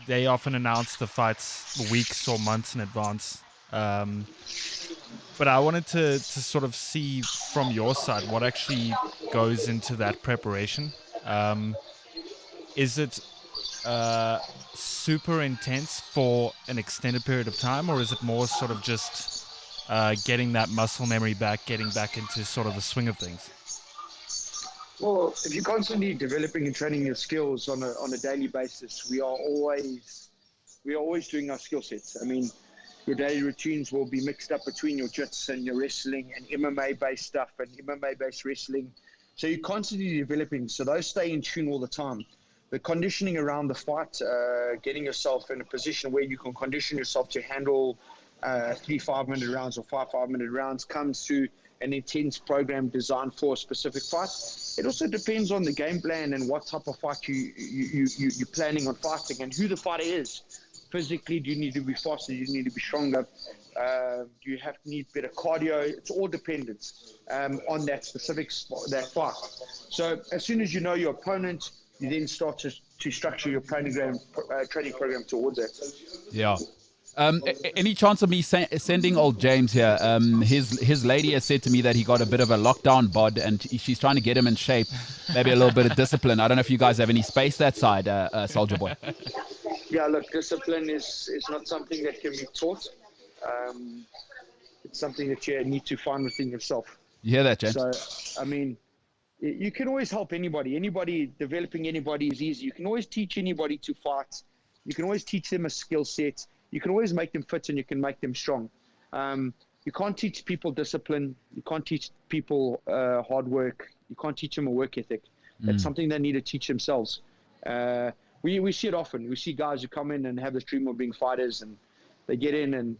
They often announce the fights weeks or months in advance. But I wanted to sort of see from your side what actually goes into that preparation. Is it super intense for an extended period of time, or is it more sort of just getting that muscle memory back, getting back into sort of the swing of things? Well, if you're constantly developing and training your skills on a daily basis, we are always doing our skill sets. I mean, your daily routines will be mixed up between your jits and your wrestling and MMA-based stuff and MMA-based wrestling. So you're constantly developing. So those stay in tune all the time. The conditioning around the fight, getting yourself in a position where you can condition yourself to handle 3 5-minute rounds or 5 5-minute rounds comes through an intense program designed for a specific fight. It also depends on the game plan and what type of fight you're planning on fighting and who the fighter is. Physically, do you need to be faster? Do you need to be stronger? Do you have to need better cardio? It's all dependent on that specific that fight. So as soon as you know your opponent, you then start to structure your training program towards it. Yeah. Any chance of me sending old James here? His lady has said to me that he got a bit of a lockdown bod, and she's trying to get him in shape. Maybe a little bit of discipline. I don't know if you guys have any space that side, Soldier Boy. Yeah, look, discipline is not something that can be taught. It's something that you need to find within yourself. You hear that, James? So, I mean, you can always help anybody. Developing anybody is easy. You can always teach anybody to fight. You can always teach them a skill set. You can always make them fit and you can make them strong. You can't teach people discipline. You can't teach people hard work. You can't teach them a work ethic. That's something they need to teach themselves. We see it often. We see guys who come in and have this dream of being fighters, and they get in and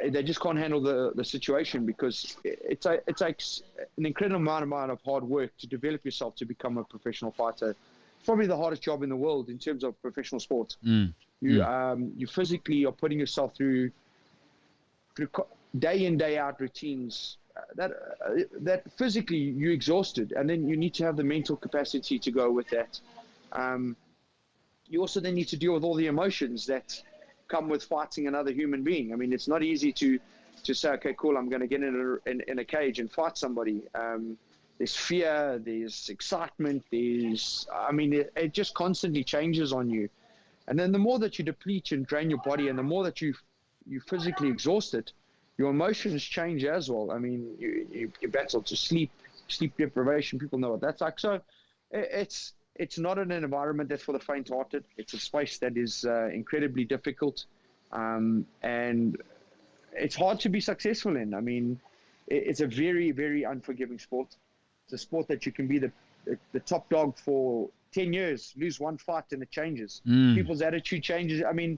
they just can't handle the situation, because it takes an incredible amount of hard work to develop yourself to become a professional fighter. It's probably the hardest job in the world in terms of professional sport. You physically are putting yourself through day in, day out routines that physically you're exhausted, and then you need to have the mental capacity to go with that. You also then need to deal with all the emotions that come with fighting another human being. I mean, it's not easy to say, okay, cool, I'm going to get in a cage and fight somebody. There's fear, there's excitement, it just constantly changes on you. And then the more that you deplete and drain your body, and the more that you physically exhaust it, your emotions change as well. I mean, you battle to sleep deprivation. People know what that's like. So it's not an environment that's for the faint-hearted. It's a space that is incredibly difficult, and it's hard to be successful in. I mean, it's a very, very unforgiving sport. It's a sport that you can be the top dog for 10 years, lose one fight, and it changes. People's attitude changes. I mean,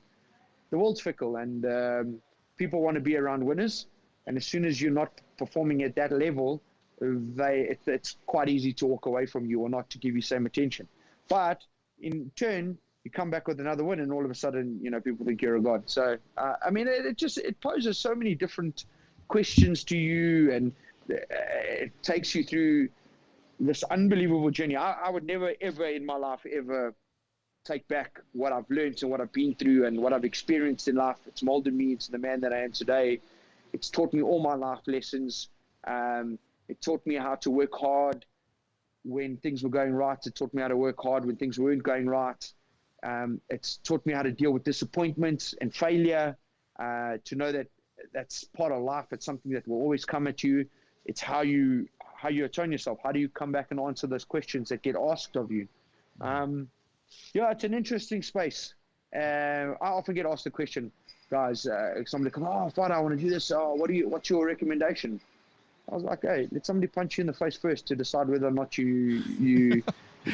the world's fickle, and people want to be around winners. And as soon as you're not performing at that level, it's quite easy to walk away from you or not to give you same attention. But in turn, you come back with another win, and all of a sudden, people think you're a god. So, I mean, it poses so many different questions to you, and it takes you through this unbelievable journey. I would never, ever in my life, ever take back what I've learned and what I've been through and what I've experienced in life. It's molded me into the man that I am today. It's taught me all my life lessons. It taught me how to work hard when things were going right. It taught me how to work hard when things weren't going right. It's taught me how to deal with disappointment and failure, to know that that's part of life. It's something that will always come at you. It's how you atone yourself. How do you come back and answer those questions that get asked of you? Yeah, it's an interesting space. I often get asked the question, guys, somebody come, fighter, I want to do this. What's your recommendation? I was like, hey, let somebody punch you in the face first to decide whether or not you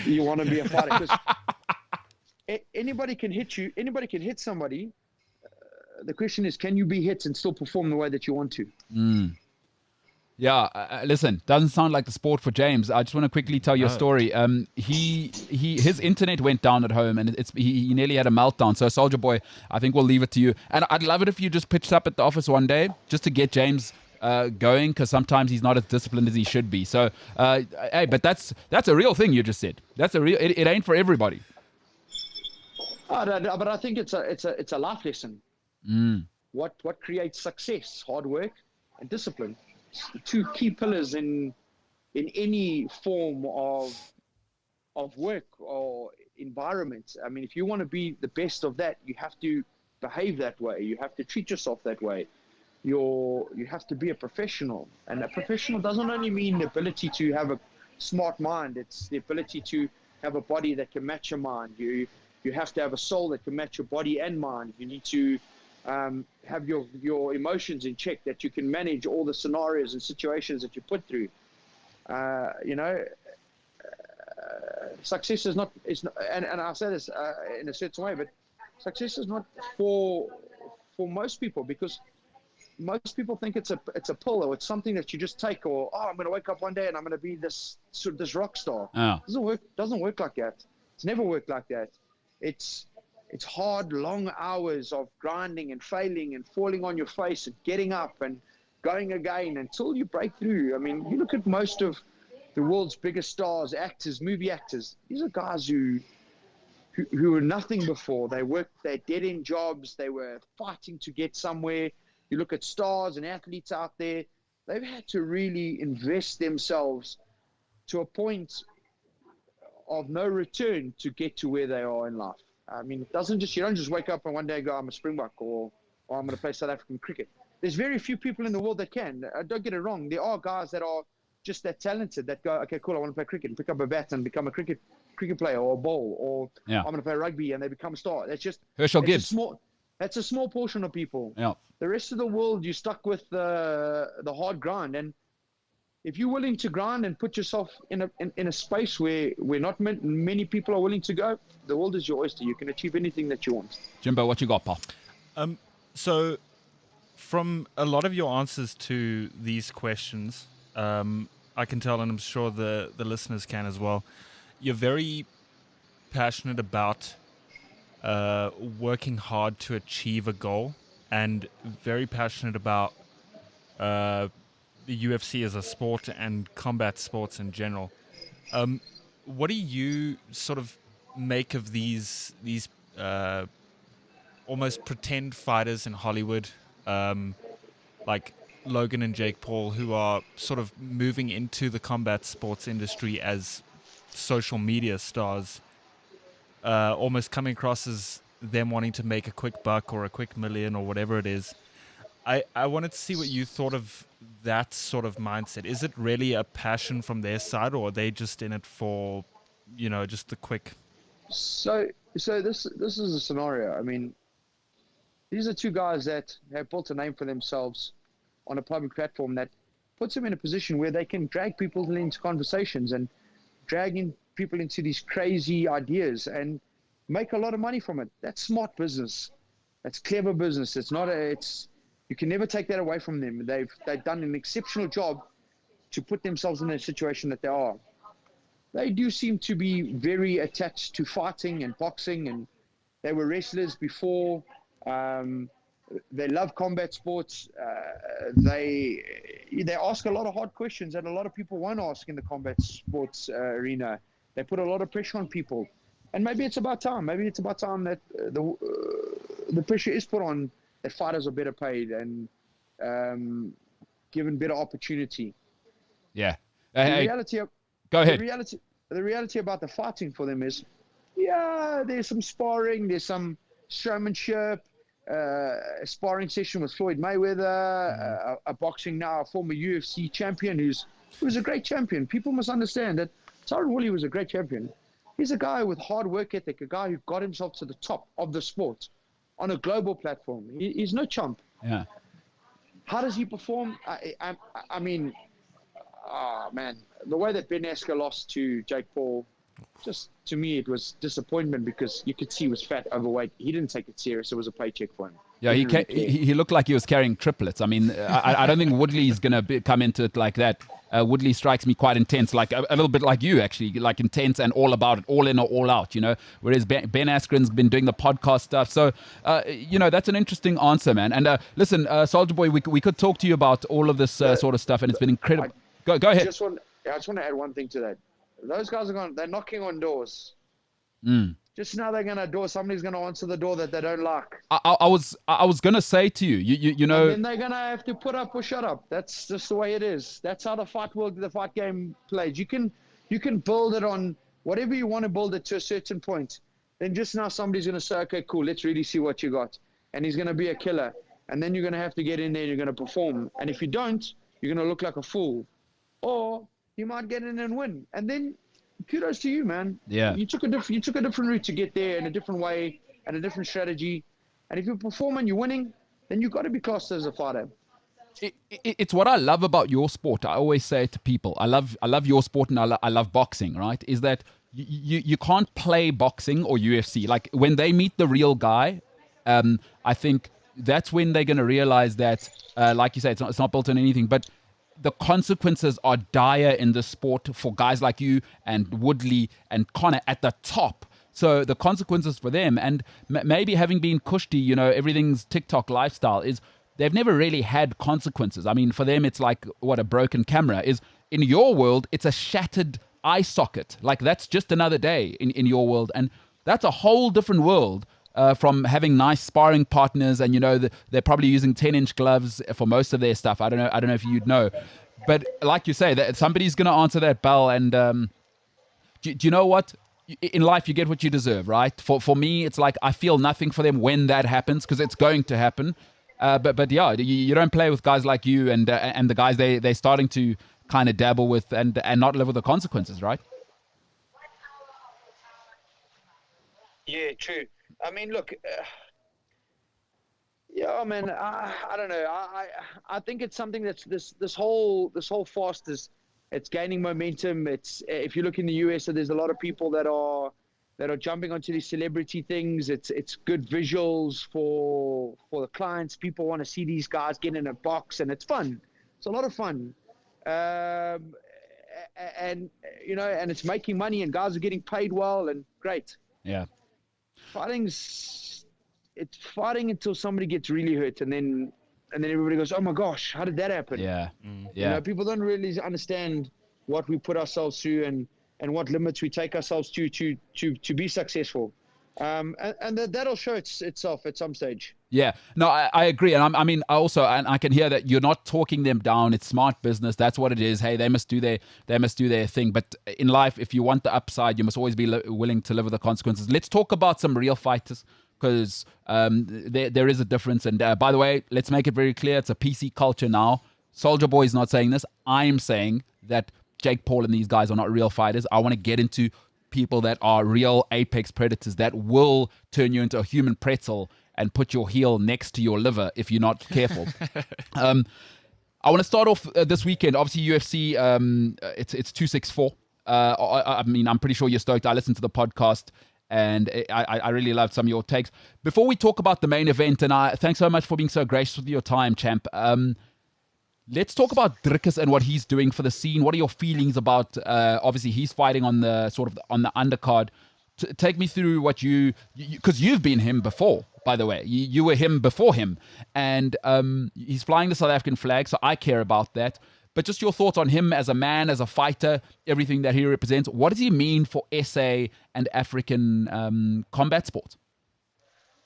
want to be a fighter. Because anybody can hit you. Anybody can hit somebody. The question is, can you be hit and still perform the way that you want to? Yeah, listen, doesn't sound like the sport for James. I just want to quickly tell you a story. His internet went down at home, and he nearly had a meltdown. So, Soldier Boy, I think we'll leave it to you. And I'd love it if you just pitched up at the office one day just to get James going, because sometimes he's not as disciplined as he should be. So, hey, but that's a real thing you just said. That's a real. It ain't for everybody. But I think it's a life lesson. What creates success? Hard work and discipline. The two key pillars in any form of work or environment. I mean, if you want to be the best of that, you have to behave that way. You have to treat yourself that way. You have to be a professional, and a professional doesn't only mean the ability to have a smart mind. It's the ability to have a body that can match your mind. You have to have a soul that can match your body and mind. You need to have your emotions in check, that you can manage all the scenarios and situations that you put through. Success is not, and I'll say this in a certain way, but success is not for most people, because most people think it's a pill, or it's something that you just take, or I'm going to wake up one day and I'm going to be this rock star. Oh. Doesn't work like that. It's never worked like that. It's it's hard, long hours of grinding and failing and falling on your face and getting up and going again until you break through. I mean, you look at most of the world's biggest stars, actors, movie actors. These are guys who were nothing before. They worked their dead-end jobs. They were fighting to get somewhere. You look at stars and athletes out there, they've had to really invest themselves to a point of no return to get to where they are in life. I mean, you don't just wake up and one day go, I'm a Springbok, or I'm going to play South African cricket. There's very few people in the world that can. Don't get it wrong. There are guys that are just that talented that go, okay, cool, I want to play cricket, and pick up a bat and become a cricket player or a bowl, or I'm going to play rugby, and they become a star. That's just Herschel Gibbs. That's a small portion of people. Yeah. The rest of the world, you're stuck with the hard grind. And if you're willing to grind and put yourself in a space where not many people are willing to go, the world is your oyster. You can achieve anything that you want. Jimbo, what you got, pal? So from a lot of your answers to these questions, I can tell, and I'm sure the listeners can as well, you're very passionate about working hard to achieve a goal, and very passionate about the UFC as a sport and combat sports in general. What do you sort of make of these almost pretend fighters in Hollywood, like Logan and Jake Paul, who are sort of moving into the combat sports industry as social media stars, almost coming across as them wanting to make a quick buck or a quick million or whatever it is? I wanted to see what you thought of that sort of mindset. Is it really a passion from their side, or are they just in it for, just the quick? So this is a scenario. I mean, these are two guys that have built a name for themselves on a public platform that puts them in a position where they can drag people into conversations and dragging people into these crazy ideas and make a lot of money from it. That's smart business. That's clever business. You can never take that away from them. They've done an exceptional job to put themselves in a situation that they are. They do seem to be very attached to fighting and boxing, and they were wrestlers before. They love combat sports. They ask a lot of hard questions that a lot of people won't ask in the combat sports arena. They put a lot of pressure on people, and maybe it's about time. Maybe it's about time that the pressure is put on, that fighters are better paid and given better opportunity. Yeah. Go ahead. The reality about the fighting for them is, there's some sparring, there's some showmanship, a sparring session with Floyd Mayweather, a boxing now, a former UFC champion who's a great champion. People must understand that Tyron Woodley was a great champion. He's a guy with hard work ethic, a guy who got himself to the top of the sport on a global platform. He's no chump. Yeah. How does he perform? I mean, man, the way that Ben Askren lost to Jake Paul, just to me, it was disappointment, because you could see he was fat, overweight. He didn't take it serious. It was a paycheck for him. Yeah, he looked like he was carrying triplets. I mean, I don't think Woodley's going to come into it like that. Woodley strikes me quite intense, like a little bit like you, actually, like intense and all about it, all in or all out, whereas Ben Askren's been doing the podcast stuff. So, that's an interesting answer, man. And listen, Soldier Boy, we could talk to you about all of this sort of stuff, and it's been incredible. Go ahead. I just want to add one thing to that. Those guys they're knocking on doors. Just now somebody's going to answer the door that they don't like. I was going to say to you know. And then they're going to have to put up or shut up. That's just the way it is. That's how the fight game plays. You can build it on whatever you want to build it to a certain point. Then just now somebody's going to say, okay, cool, let's really see what you got. And he's going to be a killer. And then you're going to have to get in there and you're going to perform. And if you don't, you're going to look like a fool. Or you might get in and win. And then kudos to you, man. Yeah. You took a different route to get there, in a different way and a different strategy. And if you perform and you're winning, then you've got to be classed as a fighter. It's what I love about your sport. I always say it to people. I love your sport, and I love boxing, right? Is that you can't play boxing or UFC. Like, when they meet the real guy, I think that's when they're going to realize that, like you say, it's not built on anything, but the consequences are dire in the sport for guys like you and Woodley and Connor at the top. So the consequences for them, and maybe having been Kushti, you know, everything's TikTok lifestyle, is they've never really had consequences. I mean, for them, it's like what a broken camera is. In your world, it's a shattered eye socket. Like, that's just another day in your world. And that's a whole different world from having nice sparring partners. And, you know, they're probably using 10-inch gloves for most of their stuff. I don't know if you'd know. But like you say, that somebody's going to answer that bell. And do you know what? In life, you get what you deserve, right? For me, it's like I feel nothing for them when that happens, because it's going to happen. But yeah, you don't play with guys like you and the guys they're starting to kind of dabble with and not live with the consequences, right? Yeah, true. I mean, look, yeah, man. I don't know. I think it's something that's this whole fast it's gaining momentum. It's, if you look in the US, so there's a lot of people that are jumping onto these celebrity things. It's good visuals for the clients. People want to see these guys get in a box, and it's fun. It's a lot of fun. And you know, and it's making money, and guys are getting paid well, and great. Yeah. It's fighting until somebody gets really hurt, and then everybody goes, "Oh my gosh, how did that happen?" Yeah. You Yeah. know, people don't really understand what we put ourselves through and what limits we take ourselves to be successful. And that'll show itself at some stage. Yeah, no, I agree. And I mean, I can hear that you're not talking them down. It's smart business. That's what it is. Hey, they must do their thing. But in life, if you want the upside, you must always be willing to live with the consequences. Let's talk about some real fighters, because there is a difference. And by the way, let's make it very clear. It's a PC culture now. Soldier Boy is not saying this. I'm saying that Jake Paul and these guys are not real fighters. I want to get into people that are real apex predators that will turn you into a human pretzel and put your heel next to your liver if you're not careful. I want to start off this weekend. Obviously, UFC, it's 264. I mean, I'm pretty sure you're stoked. I listened to the podcast, and I really loved some of your takes. Before we talk about the main event, and thanks so much for being so gracious with your time, champ. Let's talk about Dricus and what he's doing for the scene. What are your feelings about, obviously, he's fighting on the on the undercard. Take me through what because you've been him before, by the way. You were him before him. And he's flying the South African flag, so I care about that. But just your thoughts on him as a man, as a fighter, everything that he represents. What does he mean for SA and African combat sports?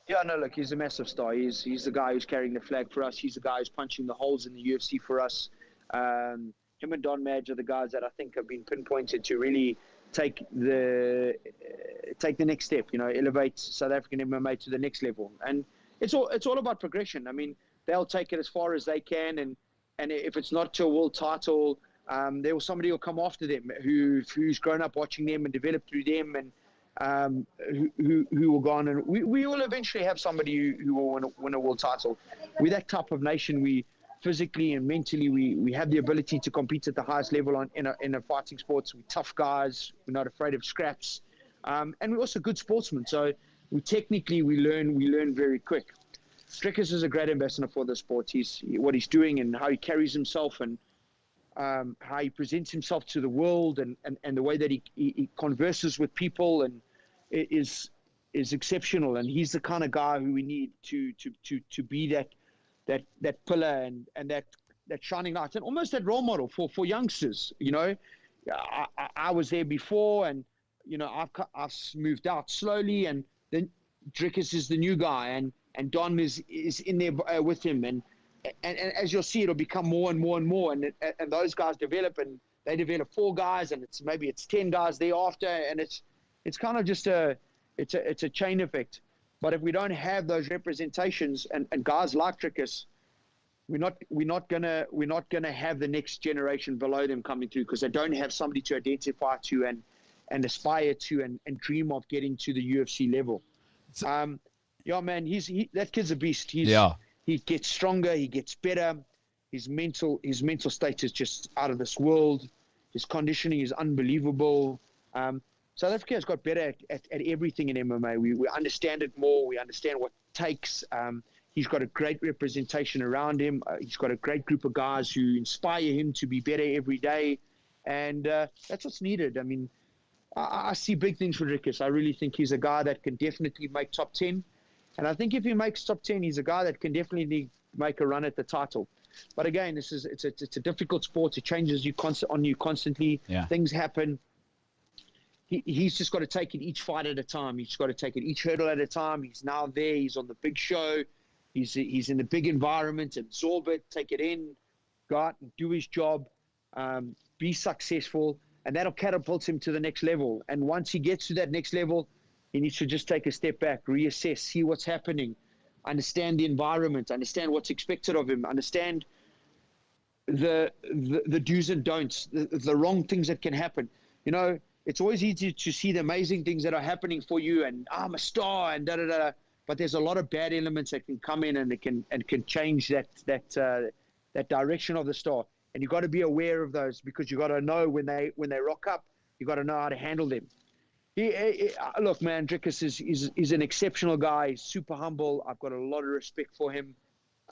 Yeah, no, look, he's a massive star. He's the guy who's carrying the flag for us. He's the guy who's punching the holes in the UFC for us. Him and Don Madge are the guys that I think have been pinpointed to really take the next step. You know, elevate South African MMA to the next level. And it's all about progression. I mean, they'll take it as far as they can, and if it's not to a world title, somebody will come after them who's grown up watching them and developed through them, and who will go on, and we will eventually have somebody who will win a world title. We're that type of nation. We physically and mentally we have the ability to compete at the highest level in a fighting sports. We're tough guys. We're not afraid of scraps, and we're also good sportsmen. So we learn very quick. Dricus is a great ambassador for the sport. What he's doing and how he carries himself, and how he presents himself to the world, and the way that he converses with people, and is exceptional. And he's the kind of guy who we need to be that pillar and that shining light, and almost that role model for youngsters. You know, I was there before, and you know, I've moved out slowly, and then Dricus is the new guy, and Don is in there with him, and as you'll see, it'll become more and more and more, and those guys develop, and they develop 4 guys, and it's 10 guys thereafter, and it's kind of just it's a chain effect. But if we don't have those representations and guys like Dricus, we're not gonna have the next generation below them coming through, because they don't have somebody to identify to and aspire to and dream of getting to the UFC level. Yeah, man, that kid's a beast. He gets stronger, he gets better. His mental state is just out of this world. His conditioning is unbelievable. South Africa has got better at everything in MMA. We understand it more. We understand what it takes. He's got a great representation around him. He's got a great group of guys who inspire him to be better every day. And that's what's needed. I mean, I see big things for Drickus. I really think he's a guy that can definitely make top 10. And I think if he makes top 10, he's a guy that can definitely make a run at the title. But again, it's a difficult sport. It changes on you constantly. Yeah. Things happen. He's just got to take it each fight at a time. He's just got to take it each hurdle at a time. He's now there. He's on the big show. He's in the big environment. Absorb it. Take it in. Go out and do his job. Be successful. And that'll catapult him to the next level. And once he gets to that next level, he needs to just take a step back, reassess, see what's happening, understand the environment, understand what's expected of him, understand the do's and don'ts, the wrong things that can happen. You know, it's always easy to see the amazing things that are happening for you, and I'm a star and da-da-da. But there's a lot of bad elements that can come in and can change that direction of the star. And you've got to be aware of those, because you've got to know when they rock up, you've got to know how to handle them. Look, man, Drickus is an exceptional guy. He's super humble. I've got a lot of respect for him.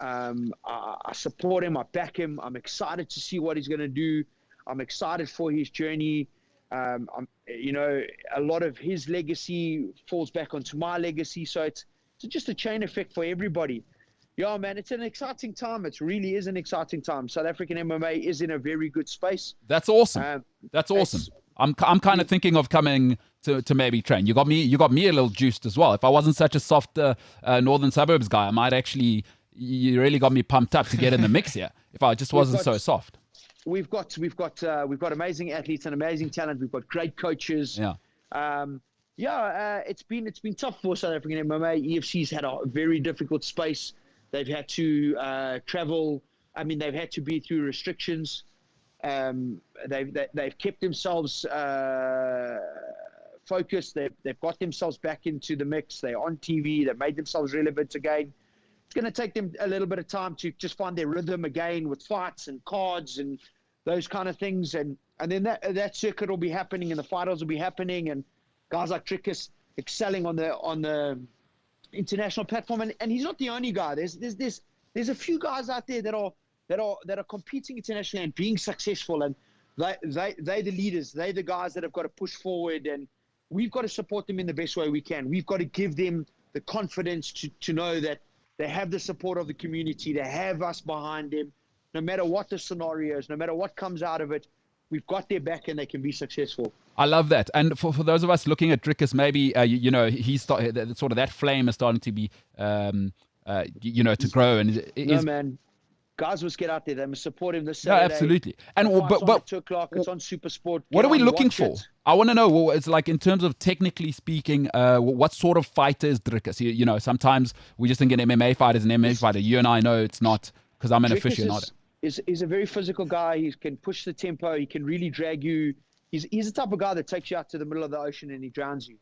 I support him. I back him. I'm excited to see what he's going to do. I'm excited for his journey. You know, a lot of his legacy falls back onto my legacy. So it's just a chain effect for everybody. Yeah, man, it's an exciting time. It really is an exciting time. South African MMA is in a very good space. That's awesome. That's awesome. I'm kind of thinking of coming to maybe train. You got me a little juiced as well. If I wasn't such a soft northern suburbs guy, I might actually. You really got me pumped up to get in the mix here. If I just wasn't so soft. We've got amazing athletes and amazing talent. We've got great coaches. Yeah. It's been tough for South African MMA. EFC's had a very difficult space. They've had to travel. I mean, they've had to be through restrictions. They've kept themselves focused. They've got themselves back into the mix. They're on TV. They've made themselves relevant again. It's going to take them a little bit of time to just find their rhythm again with fights and cards and those kind of things. And then that circuit will be happening, and the fighters will be happening, and guys like Drickus excelling on the international platform. And he's not the only guy. There's a few guys out there that are competing internationally and being successful, and they're the leaders. They're the guys that have got to push forward, and we've got to support them in the best way we can. We've got to give them the confidence to know that they have the support of the community. They have us behind them. No matter what the scenario is, no matter what comes out of it, we've got their back and they can be successful. I love that. And for those of us looking at Drickus, maybe, he's sort of that flame is starting to be, to grow. And no, man. Guys must get out there. They must support him this Saturday. No, absolutely. And but at 2 o'clock. It's on SuperSport. What are we looking for? I want to know. It's like, in terms of technically speaking, what sort of fighter is Drickus? Sometimes we just think an MMA fighter is an MMA fighter. You and I know it's not, because I'm an aficionado. He's a very physical guy. He can push the tempo. He can really drag you. He's the type of guy that takes you out to the middle of the ocean and he drowns you.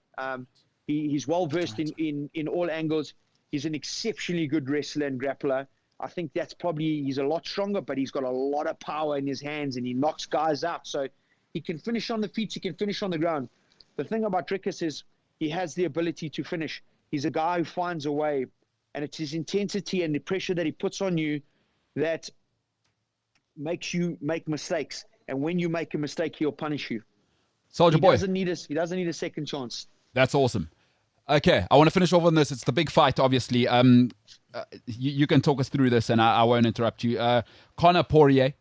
He's well versed in all angles. He's an exceptionally good wrestler and grappler. I think he's a lot stronger, but he's got a lot of power in his hands and he knocks guys out. So he can finish on the feet, he can finish on the ground. The thing about Drickus is he has the ability to finish. He's a guy who finds a way, and it's his intensity and the pressure that he puts on you that makes you make mistakes. And when you make a mistake, he'll punish you. Soldier Boy. He doesn't need a second chance. That's awesome. Okay, I want to finish off on this. It's the big fight, obviously. You can talk us through this, and I won't interrupt you. Conor Poirier,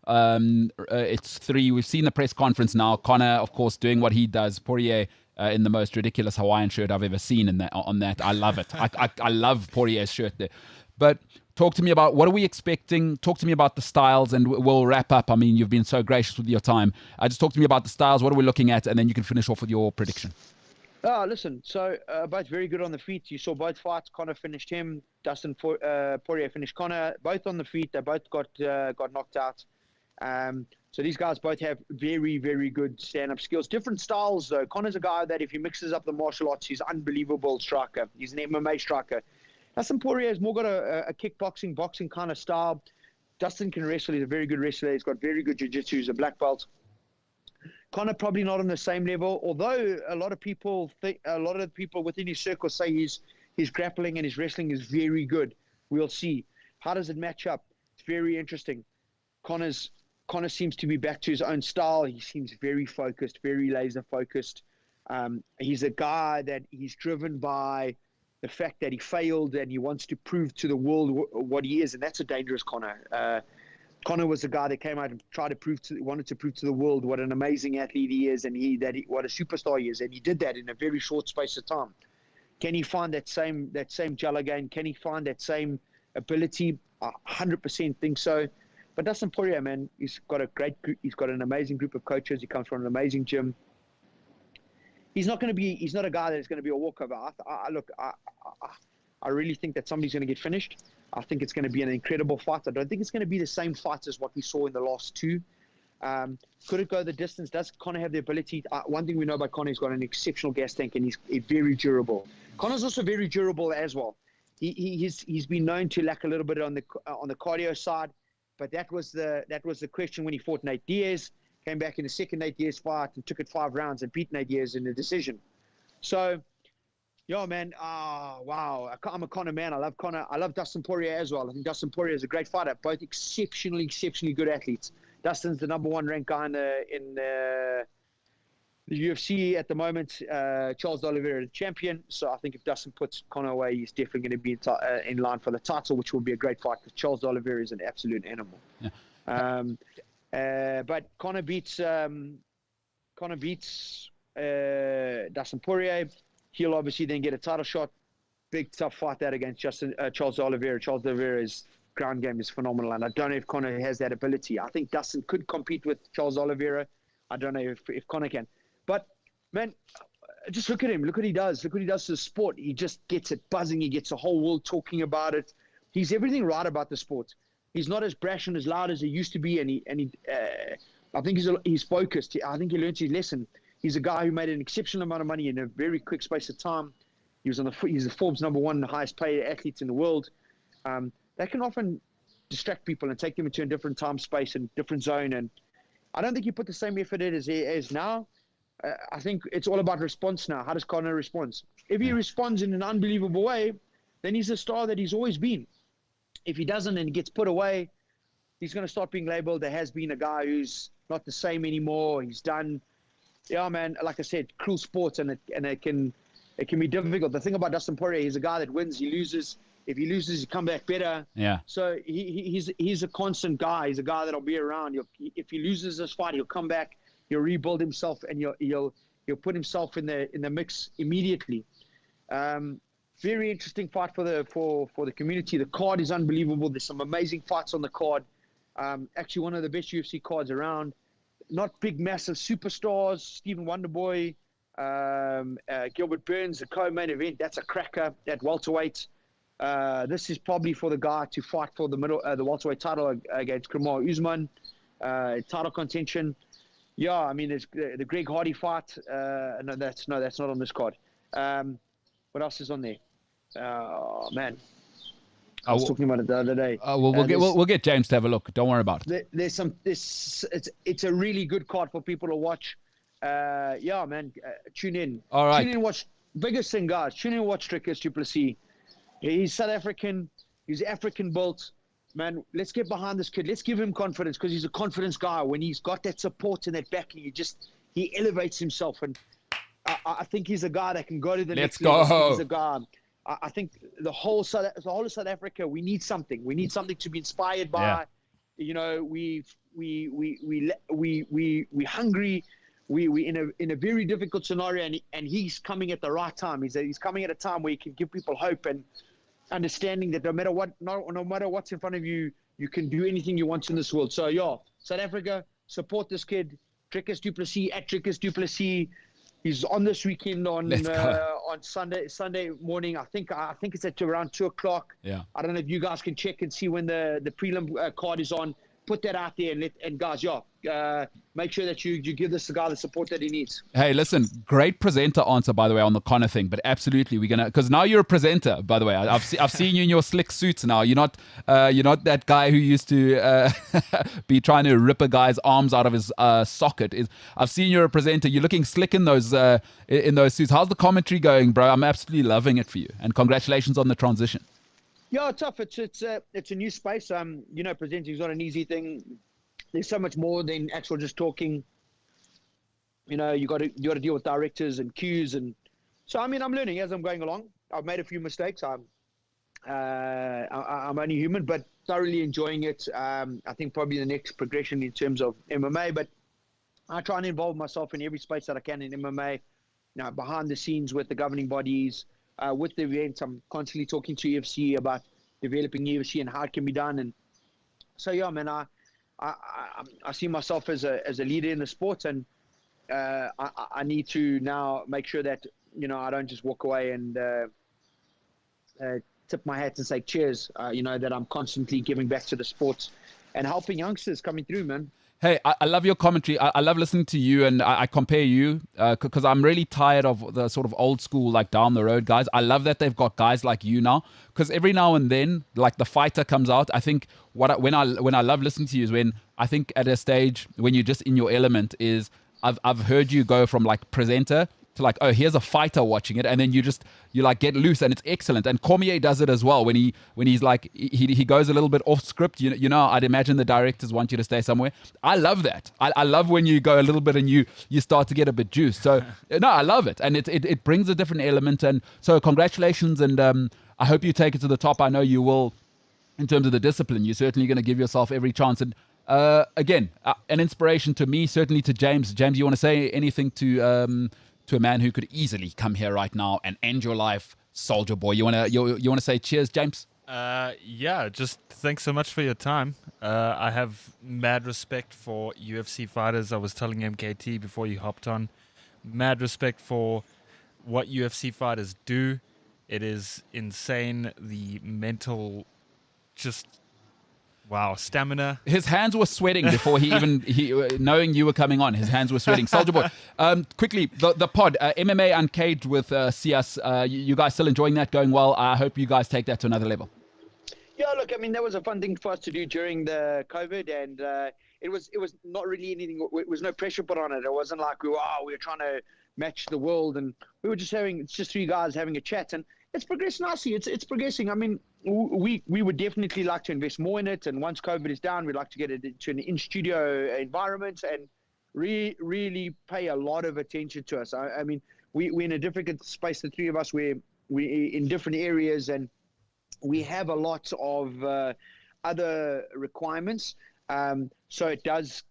it's 3. We've seen the press conference now. Conor, of course, doing what he does. Poirier in the most ridiculous Hawaiian shirt I've ever seen on that. I love it. I love Poirier's shirt there. But talk to me about, what are we expecting? Talk to me about the styles, and we'll wrap up. I mean, you've been so gracious with your time. Just talk to me about the styles. What are we looking at? And then you can finish off with your prediction. Listen, so both very good on the feet. You saw both fights. Conor finished him. Dustin Poirier finished Conor. Both on the feet. They both got knocked out. So these guys both have very, very good stand-up skills. Different styles, though. Conor's a guy that if he mixes up the martial arts, he's an unbelievable striker. He's an MMA striker. Dustin Poirier has more got a kickboxing, boxing kind of style. Dustin can wrestle. He's a very good wrestler. He's got very good jiu-jitsu. He's a black belt. Conor probably not on the same level, although a lot of the people within his circle say his grappling and his wrestling is very good. We'll see. How does it match up? It's very interesting. Conor seems to be back to his own style. He seems very focused, very laser focused. He's a guy that he's driven by the fact that he failed and he wants to prove to the world what he is, and that's a dangerous Conor. Conor was a guy that came out and wanted to prove to the world what an amazing athlete he is, and what a superstar he is, and he did that in a very short space of time. Can he find that same gel again? Can he find that same ability? 100% think so. But Dustin Poirier, man, he's got an amazing group of coaches. He comes from an amazing gym. He's not a guy that's going to be a walkover. I really think that somebody's going to get finished. I think it's going to be an incredible fight. I don't think it's going to be the same fight as what we saw in the last two. Could it go the distance? Does Conor have the ability? One thing we know about Conor, he's got an exceptional gas tank and he's very durable. Conor's also very durable as well. He's been known to lack a little bit on the cardio side, but that was the question when he fought Nate Diaz. Came back in the second Nate Diaz fight and took it 5 rounds and beat Nate Diaz in a decision. So, yo, man, wow. I'm a Conor man. I love Conor. I love Dustin Poirier as well. I think Dustin Poirier is a great fighter. Both exceptionally good athletes. Dustin's the number 1 ranked guy in the UFC at the moment. Charles Oliveira, the champion. So I think if Dustin puts Conor away, he's definitely going to be in line for the title, which will be a great fight because Charles Oliveira is an absolute animal. Yeah. But Conor beats Dustin Poirier. He'll obviously then get a title shot. Big tough fight that against Charles Oliveira. Charles Oliveira's ground game is phenomenal, and I don't know if Conor has that ability. I think Dustin could compete with Charles Oliveira. I don't know if Conor can. But, man, just look at him. Look what he does. Look what he does to the sport. He just gets it buzzing. He gets the whole world talking about it. He's everything right about the sport. He's not as brash and as loud as he used to be, and I think he's focused. I think he learned his lesson. He's a guy who made an exceptional amount of money in a very quick space of time. He's the Forbes number 1 highest paid athlete in the world. That can often distract people and take them into a different time, space, and different zone. And I don't think he put the same effort in as he is now. I think it's all about response now. How does Conor respond? If he responds in an unbelievable way, then he's the star that he's always been. If he doesn't and he gets put away, he's going to start being labeled. There has been a guy who's not the same anymore. He's done, yeah, man. Like I said, cruel sports, and it can be difficult. The thing about Dustin Poirier, he's a guy that wins, he loses. If he loses, he come back better. Yeah. So he's a constant guy. He's a guy that'll be around. If he loses this fight, he'll come back. He'll rebuild himself, and he'll put himself in the mix immediately. Very interesting fight for the community. The card is unbelievable. There's some amazing fights on the card. Actually, one of the best UFC cards around. Not big, massive superstars. Stephen Wonderboy, Gilbert Burns, the co-main event. That's a cracker at welterweight. This is probably for the guy to fight for the welterweight title against Kamaru Usman. Title contention. Yeah, I mean, there's the Greg Hardy fight. No, that's not on this card. What else is on there? Oh man, I was talking about it the other day. We'll get James to have a look. Don't worry about it. It's a really good card for people to watch. Yeah, man, tune in. All right. Tune in, watch. Biggest thing, guys. Tune in, watch Dricus Du Plessis. He's South African. He's African built. Man, let's get behind this kid. Let's give him confidence because he's a confidence guy. When he's got that support and that backing, he elevates himself. And I think he's a guy that can go to the next level. He's a guy. I think the whole of South Africa, we need something. We need something to be inspired by. Yeah. You know, we hungry. We in a very difficult scenario, and he's coming at the right time. He's coming at a time where he can give people hope and understanding that no matter what's in front of you, you can do anything you want in this world. So yeah, South Africa, support this kid, Dricus Du Plessis at Dricus Du Plessis. He's on this weekend on Sunday morning. I think it's at around 2:00. Yeah. I don't know if you guys can check and see when the prelim card is on. Put that out there and guys, make sure that you give this guy the support that he needs. Hey, listen, great presenter answer, by the way, on the Conor thing. But absolutely, we're gonna, because now you're a presenter. By the way, I've seen you in your slick suits now. You're not that guy who used to be trying to rip a guy's arms out of his socket. I've seen you're a presenter. You're looking slick in those suits. How's the commentary going, bro? I'm absolutely loving it for you, and congratulations on the transition. Yeah, tough. It's a new space. Presenting is not an easy thing. There's so much more than actual just talking. you got to deal with directors and queues, and so I mean, I'm learning as I'm going along. I've made a few mistakes. I'm only human, but thoroughly enjoying it. I think probably the next progression in terms of MMA, but I try and involve myself in every space that I can in MMA. Behind the scenes with the governing bodies, with the events. I'm constantly talking to UFC about developing UFC and how it can be done. And so, yeah, man, I see myself as a leader in the sport, and I need to now make sure that, I don't just walk away and tip my hat and say cheers, that I'm constantly giving back to the sports and helping youngsters coming through, man. Hey, I love your commentary. I love listening to you, and I compare you because I'm really tired of the sort of old school, like down the road guys. I love that they've got guys like you now, because every now and then, like the fighter comes out. I think when I love listening to you is when I think at a stage when you're just in your element is I've heard you go from like presenter to like, oh, here's a fighter watching it, and then you like get loose, and it's excellent. And Cormier does it as well when he's like he goes a little bit off script. I'd imagine the directors want you to stay somewhere. I love that. I love when you go a little bit and you start to get a bit juiced. So no, I love it, and it brings a different element. And so congratulations, and I hope you take it to the top. I know you will. In terms of the discipline, you're certainly going to give yourself every chance. And again, an inspiration to me, certainly to James. James, you want to say anything to a man who could easily come here right now and end your life, Soldier Boy? You want to say cheers, James? Yeah, just thanks so much for your time. I have mad respect for UFC fighters. I was telling MKT before you hopped on, mad respect for what UFC fighters do. It is insane, the mental, just wow, stamina. His hands were sweating before he knowing you were coming on. His hands were sweating. Soldier Boy, quickly, the pod, MMA Uncaged with CS. You guys still enjoying that? Going well? I hope you guys take that to another level. Yeah, look, I mean, that was a fun thing for us to do during the COVID, and it was not really anything. It was no pressure put on it. It wasn't like we were trying to match the world, and we were just it's just three guys having a chat, and it's progressed nicely. It's progressing. I mean, we would definitely like to invest more in it, and once COVID is down, we'd like to get it to an in-studio environment and really pay a lot of attention to us. I mean, we're in a different space, the three of us, we're in different areas, and we have a lot of other requirements. So it does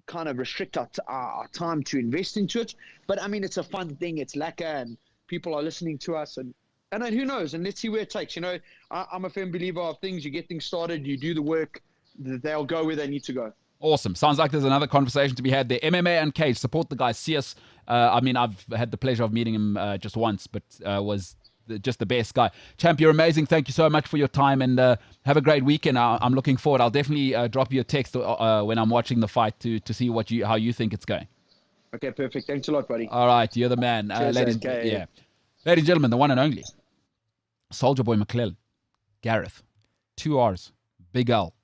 kind of restrict our time to invest into it. But I mean, it's a fun thing. It's lacquer, and people are listening to us, and then who knows? And let's see where it takes. I'm a firm believer of things. You get things started, you do the work, they'll go where they need to go. Awesome. Sounds like there's another conversation to be had there. MMA Uncaged, support the guy. CS. I mean, I've had the pleasure of meeting him just once, but was just the best guy. Champ, you're amazing. Thank you so much for your time, and have a great weekend. I'm looking forward. I'll definitely drop you a text when I'm watching the fight to see how you think it's going. Okay, perfect. Thanks a lot, buddy. All right, you're the man. Ladies and gentlemen, the one and only Soldier Boy McClellan, Gareth, 2 R's, Big L.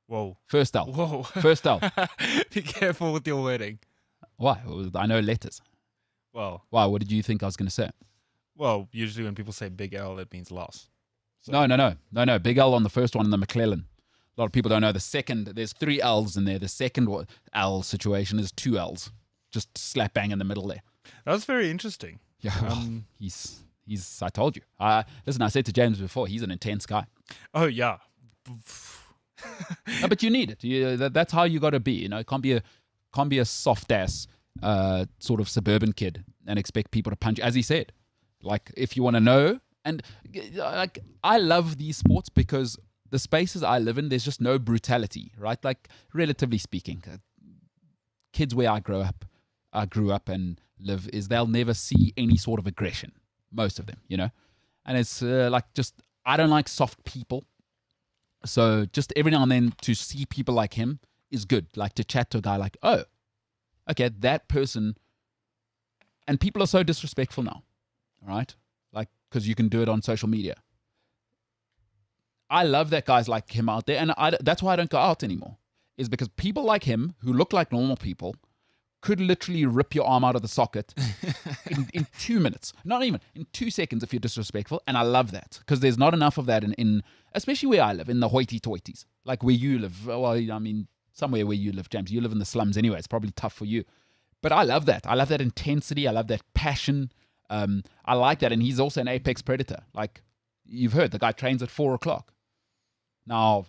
Whoa. First L. Whoa. First L. Be careful with your wording. Why? I know letters. Well. Why? What did you think I was going to say? Well, usually when people say Big L, it means loss. So. No. Big L on the first one and the McClellan. A lot of people don't know the second. There's 3 L's in there. The second L situation is 2 L's. Just slap bang in the middle there. That was very interesting. Yeah, he's. I told you. Listen, I said to James before, he's an intense guy. Oh yeah. No, but you need it. That's how you got to be. It can't be a soft ass sort of suburban kid and expect people to punch. As he said, like if you want to know, and like I love these sports because the spaces I live in, there's just no brutality, right? Like relatively speaking, kids where I grew up and live is they'll never see any sort of aggression. Most of them, and it's like just I don't like soft people. So just every now and then to see people like him is good. Like to chat to a guy like, oh, okay, that person. And people are so disrespectful now, right? Like because you can do it on social media. I love that guys like him out there, and that's why I don't go out anymore. Is because people like him who look like normal people could literally rip your arm out of the socket in 2 minutes. Not even, in 2 seconds if you're disrespectful. And I love that because there's not enough of that in especially where I live, in the hoity-toities. Like where you live. Well, I mean, somewhere where you live, James. You live in the slums anyway. It's probably tough for you. But I love that. I love that intensity. I love that passion. I like that. And he's also an apex predator. Like you've heard, the guy trains at 4:00. Now,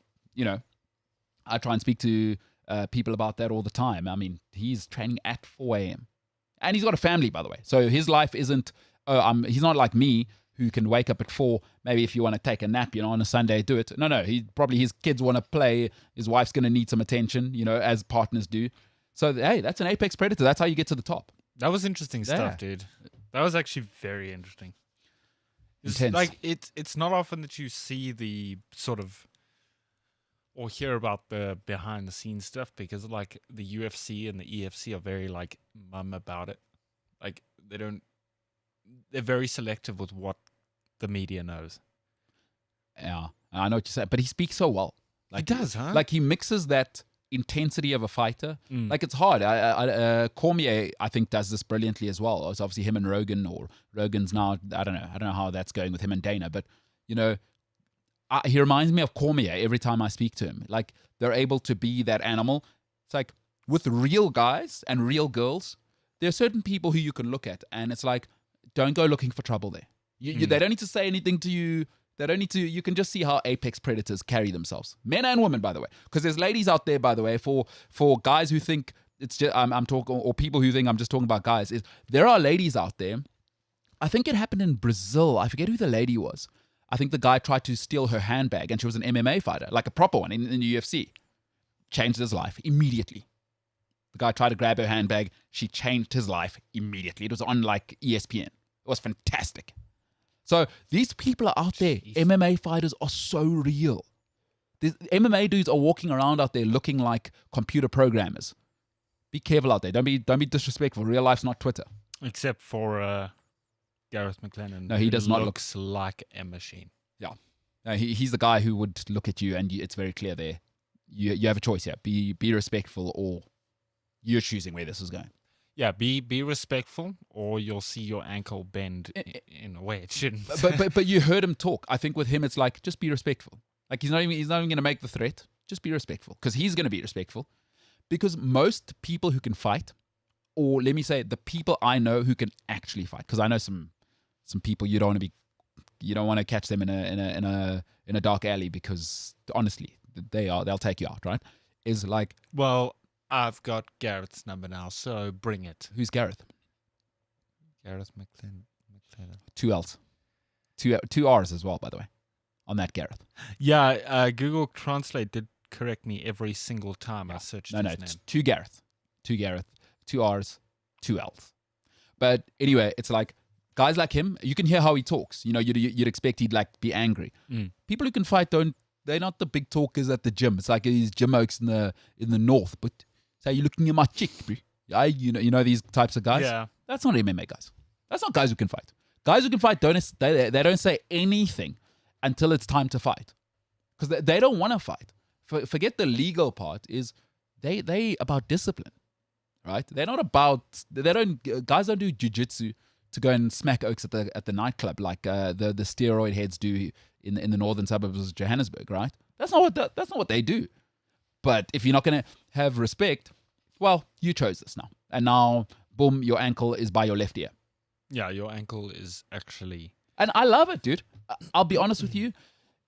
I try and speak to people about that all the time. I mean, he's training at 4 a.m. And he's got a family, by the way. So his life isn't, he's not like me who can wake up at 4. Maybe if you want to take a nap, on a Sunday, do it. No. His kids want to play. His wife's going to need some attention, as partners do. So, hey, that's an apex predator. That's how you get to the top. That was interesting stuff, dude. That was actually very interesting. Intense. Like, it's not often that you see the sort of, or hear about the behind the scenes stuff, because like the UFC and the EFC are very like mum about it. Like they're very selective with what the media knows. Yeah, I know what you're saying, but he speaks so well. Like, he does, huh? Like he mixes that intensity of a fighter. Like it's hard. Cormier, I think, does this brilliantly as well. It's obviously him and Rogan, or Rogan's now, I don't know how that's going with him and Dana, but he reminds me of Cormier every time I speak to him. Like they're able to be that animal. It's like with real guys and real girls, there are certain people who you can look at and it's like, don't go looking for trouble there. They don't need to say anything to you. They don't need to. You can just see how apex predators carry themselves, men and women, by the way. Because there's ladies out there, by the way, for guys who think it's just I'm talking, or people who think I'm just talking about guys. There are ladies out there. I think it happened in Brazil. I forget who the lady was. I think the guy tried to steal her handbag, and she was an MMA fighter, like a proper one in the UFC. Changed his life immediately. The guy tried to grab her handbag. She changed his life immediately. It was on like ESPN. It was fantastic. So these people are out there. Jeez. MMA fighters are so real. These MMA dudes are walking around out there looking like computer programmers. Be careful out there. Don't be disrespectful. Real life's not Twitter. Except for Gareth McLennan. No, he does not looks like a machine. Yeah. He's the guy who would look at you, and it's very clear there. You have a choice here. Be respectful, or you're choosing where this is going. Yeah, be respectful, or you'll see your ankle bend in a way it shouldn't. But you heard him talk. I think with him, it's like, just be respectful. Like he's not even going to make the threat. Just be respectful, because he's going to be respectful. Because most people who can fight, or let me say, the people I know who can actually fight, because I know some people you don't want to catch them in a dark alley, because honestly, they'll take you out, right? Is like, well, I've got Gareth's number now, so bring it. Who's Gareth? Gareth McLennan. 2 L's. 2 R's as well, by the way, on that Gareth. Yeah, Google Translate did correct me every single time I searched his name. It's 2 Gareth. 2 Gareth. 2 R's, 2 L's. But anyway, it's like, guys like him, you can hear how he talks. You'd expect he'd like be angry. People who can fight they're not the big talkers at the gym. It's like these gym oaks in the north, but say you're looking at my chick, bro. Yeah, you know these types of guys. Yeah, that's not MMA guys. That's not guys who can fight. Guys who can fight they don't say anything until it's time to fight, because they don't want to fight. Forget the legal part. Is they about discipline, right? They're not about. Guys don't do jiu-jitsu to go and smack oaks at the nightclub like the steroid heads do in the northern suburbs of Johannesburg, right? That's not what they do. But if you're not going to have respect, well, you chose this now. And now, boom, your ankle is by your left ear. Yeah, your ankle is actually... And I love it, dude. I'll be honest with you.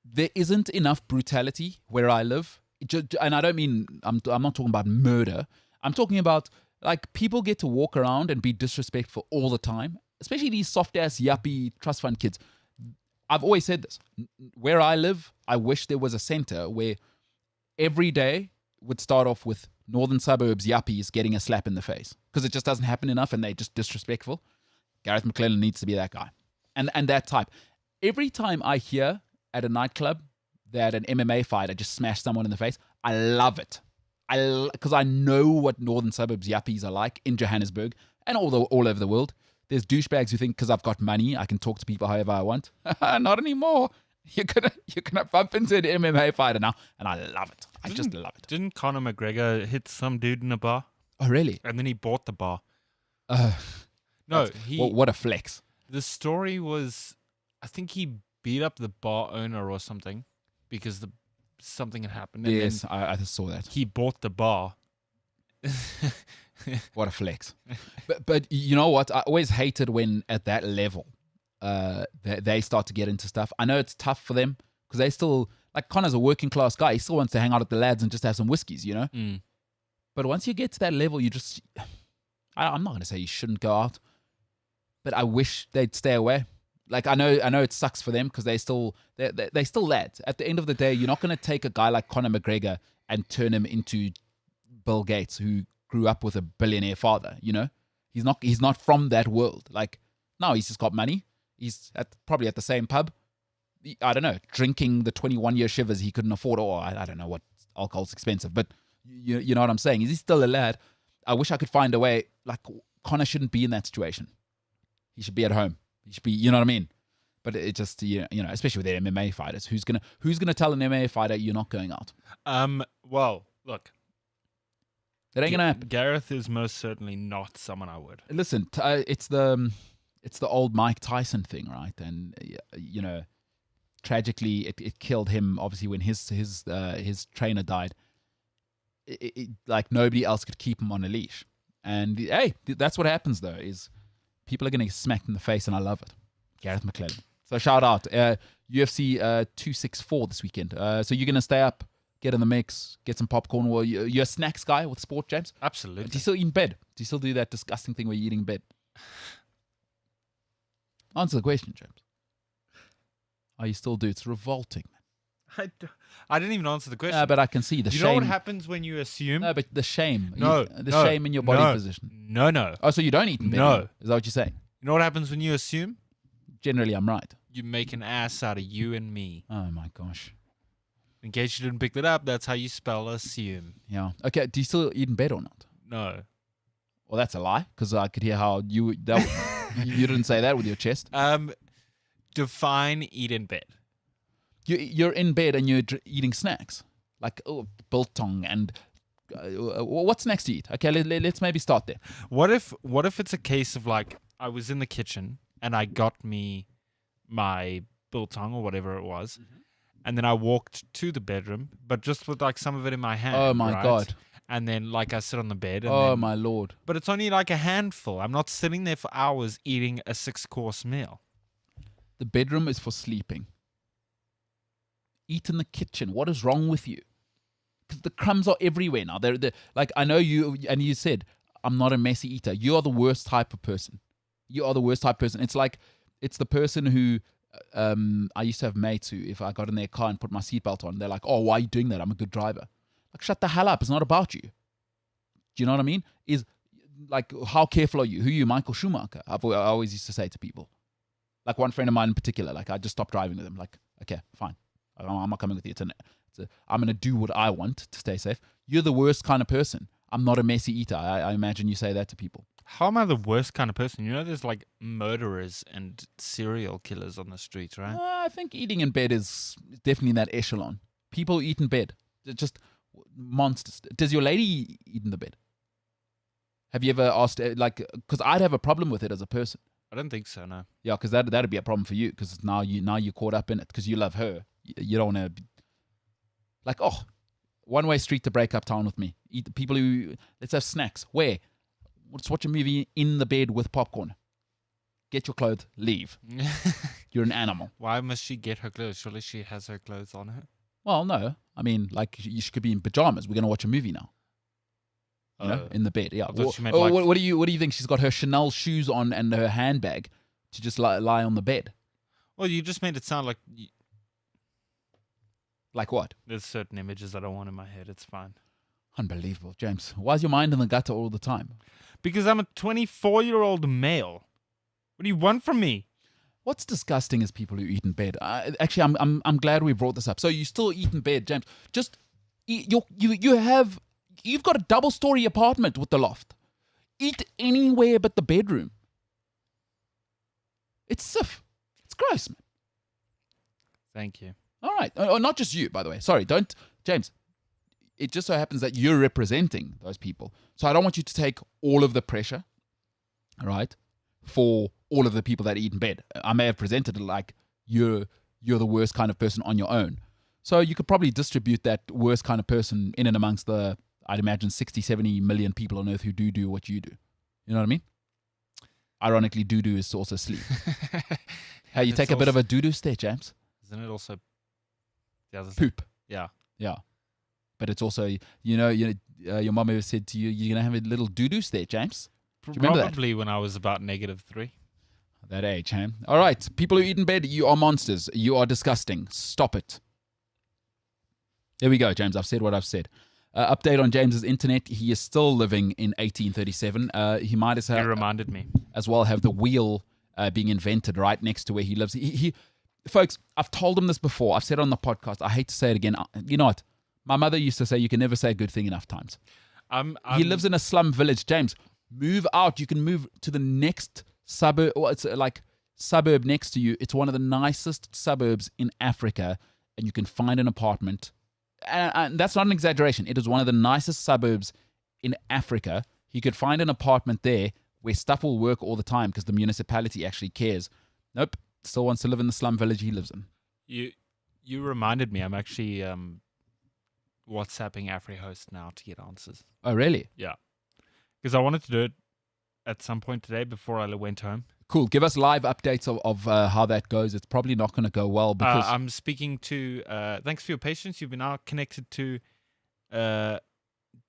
There isn't enough brutality where I live. And I don't mean... I'm not talking about murder. I'm talking about, like, people get to walk around and be disrespectful all the time. Especially these soft-ass, yuppie trust fund kids. I've always said this. Where I live, I wish there was a center where every day would start off with northern suburbs yuppies getting a slap in the face, because it just doesn't happen enough and they're just disrespectful. Gareth McLennan needs to be that guy, and that type. Every time I hear at a nightclub that an MMA fighter just smashed someone in the face, I love it. Because I know what northern suburbs yuppies are like in Johannesburg and all over the world. There's douchebags who think because I've got money, I can talk to people however I want. Not anymore. You're gonna bump into an MMA fighter now, and I love it. I just love it. Didn't Conor McGregor hit some dude in a bar? Oh, really? And then he bought the bar. No, what a flex. The story was, I think he beat up the bar owner or something because something had happened. And yes, I saw that. He bought the bar. What a flex. But you know what? I always hated when at that level they start to get into stuff. I know it's tough for them because they still, like Connor's a working class guy. He still wants to hang out with the lads and just have some whiskeys, you know? Mm. But once you get to that level, you just, I'm not going to say you shouldn't go out, but I wish they'd stay away. Like, I know it sucks for them because they're still lads. At the end of the day, you're not going to take a guy like Conor McGregor and turn him into Bill Gates, who grew up with a billionaire father, you know? He's not from that world. Like, no, he's just got money. He's probably at the same pub. I don't know, drinking the 21-year shivers he couldn't afford, or I don't know what alcohol's expensive, but you know what I'm saying? Is he still a lad? I wish I could find a way. Like, Conor shouldn't be in that situation. He should be at home. He should be, you know what I mean? But it just, you know, especially with the MMA fighters, who's gonna tell an MMA fighter you're not going out? Well, look, it ain't gonna happen. Gareth is most certainly not someone I would. Listen, it's the old Mike Tyson thing, right? And you know, tragically, it killed him. Obviously, when his trainer died, like nobody else could keep him on a leash. And hey, that's what happens though. Is people are going to get smacked in the face, and I love it. Gareth McClellan. So shout out UFC 264 this weekend. So you're going to stay up, get in the mix, get some popcorn. Well, you're a snacks guy with sport, James? Absolutely. Do you still eat in bed? Do you still do that disgusting thing where you're eating in bed? Answer the question, James. Oh, you still do. It's revolting, man. I didn't even answer the question. But I can see the shame. You know what happens when you assume? No, but the shame. No. Shame in your body position. No. Oh, so you don't eat in bed? No. Anymore? Is that what you're saying? You know what happens when you assume? Generally, I'm right. You make an ass out of you and me. Oh, my gosh. In case you didn't pick that up, that's how you spell assume. Yeah. Okay, do you still eat in bed or not? No. Well, that's a lie, because I could hear how you didn't say that with your chest. Define eat in bed. You're in bed and you're eating snacks, like biltong and what's next to eat? Okay, let's maybe start there. What if it's a case of like I was in the kitchen and I got me my biltong or whatever it was, and then I walked to the bedroom, but just with like some of it in my hand. Oh my God. And then like I sit on the bed. And oh my Lord. But it's only like a handful. I'm not sitting there for hours eating a 6-course meal. The bedroom is for sleeping. Eat in the kitchen. What is wrong with you? Because the crumbs are everywhere now. They're like, I know you, and you said, I'm not a messy eater. You are the worst type of person. You are the worst type of person. It's like, it's the person who, I used to have mates who, if I got in their car and put my seatbelt on, they're like, oh, why are you doing that? I'm a good driver. Like, shut the hell up. It's not about you. Do you know what I mean? Is like, how careful are you? Who are you, Michael Schumacher? I always used to say to people. Like one friend of mine in particular, like I just stopped driving with him. Like, okay, fine. I'm not coming with you. I'm going to do what I want to stay safe. You're the worst kind of person. I'm not a messy eater. I imagine you say that to people. How am I the worst kind of person? You know, there's like murderers and serial killers on the streets, right? I think eating in bed is definitely in that echelon. People eat in bed. They're just monsters. Does your lady eat in the bed? Have you ever asked, like, because I'd have a problem with it as a person. I don't think so, no. Yeah, because that'd be a problem for you, because now you're caught up in it because you love her. You don't want to, like, oh, one-way street to break up town with me. Eat the people who, let's have snacks. Where? Let's watch a movie in the bed with popcorn. Get your clothes, leave. You're an animal. Why must she get her clothes? Surely she has her clothes on her. Well, no. I mean, like, she could be in pajamas. We're going to watch a movie now. You know, in the bed. Yeah. What do you think? She's got her Chanel shoes on and her handbag to just lie on the bed. Well, you just made it sound like... Like what? There's certain images I don't want in my head. It's fine. Unbelievable, James. Why is your mind in the gutter all the time? Because I'm a 24-year-old male. What do you want from me? What's disgusting is people who eat in bed. Actually, I'm glad we brought this up. So you still eat in bed, James? Just eat, you've got a double-story apartment with the loft. Eat anywhere but the bedroom. It's sick. It's gross, man. Thank you. All right. Oh, not just you, by the way. Sorry, don't, James. It just so happens that you're representing those people. So I don't want you to take all of the pressure, all right, for all of the people that eat in bed. I may have presented it like you're the worst kind of person on your own. So you could probably distribute that worst kind of person in and amongst the I'd imagine 60, 70 million people on earth who do what you do. You know what I mean? Ironically, do is also sleep. Hey, you take a bit of a do stare, James. Isn't it also the other Poop? Yeah. Yeah. But it's also, your mom ever said to you, you're going to have a little do stare, James? Do you remember that? Probably when I was about -3. That age, huh? All right. People who eat in bed, you are monsters. You are disgusting. Stop it. There we go, James. I've said what I've said. Update on James's internet. He is still living in 1837. He might as well, You reminded me. as well have the wheel being invented right next to where he lives. Folks, I've told him this before. I've said it on the podcast. I hate to say it again. You know what? My mother used to say you can never say a good thing enough times. He lives in a slum village. James, move out. You can move to the next suburb, or it's like suburb next to you. It's one of the nicest suburbs in Africa, and you can find an apartment. And that's not an exaggeration. It is one of the nicest suburbs in Africa. He could find an apartment there where stuff will work all the time because the municipality actually cares. Nope. Still wants to live in the slum village he lives in. You reminded me. I'm actually WhatsApping AfriHost now to get answers. Oh, really? Yeah. Because I wanted to do it at some point today before I went home. Cool. Give us live updates of how that goes. It's probably not going to go well because I'm speaking to. Thanks for your patience. You've been now connected to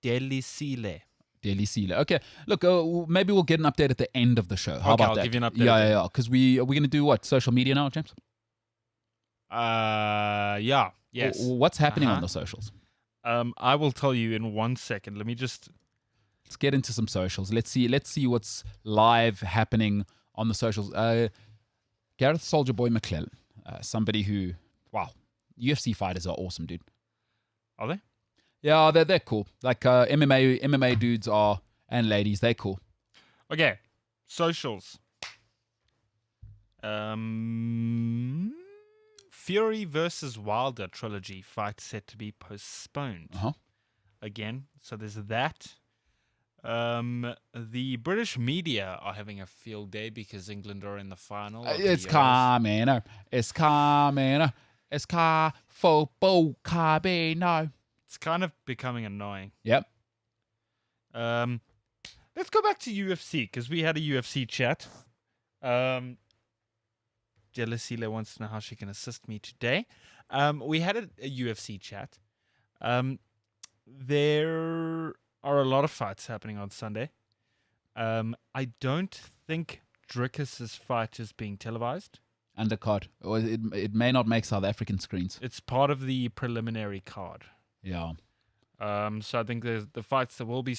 Delisile. Okay. Look, maybe we'll get an update at the end of the show. How about I'll that? give you an update. Yeah. Because are we going to do what? Social media now, James? Yeah. Yes. What's happening on the socials? I will tell you in 1 second. Let's get into some socials. Let's see what's live happening on the socials. Gareth Soldier Boy McClellan, somebody who, wow, UFC fighters are awesome, dude. Are they? Yeah, they're cool. Like MMA dudes are, and ladies, they're cool. Okay, socials. Fury versus Wilder trilogy fight set to be postponed. Again, so there's that. The British media are having a field day because England are in the final. It's coming. It's coming. It's football coming. It's kind of becoming annoying. Yep. Let's go back to UFC because we had a UFC chat. Jealousy wants to know how she can assist me today. We had a UFC chat. There are a lot of fights happening on Sunday. I don't think Dricus's fight is being televised. Undercard. Or it may not make South African screens. It's part of the preliminary card. Yeah. So I think the fights that will be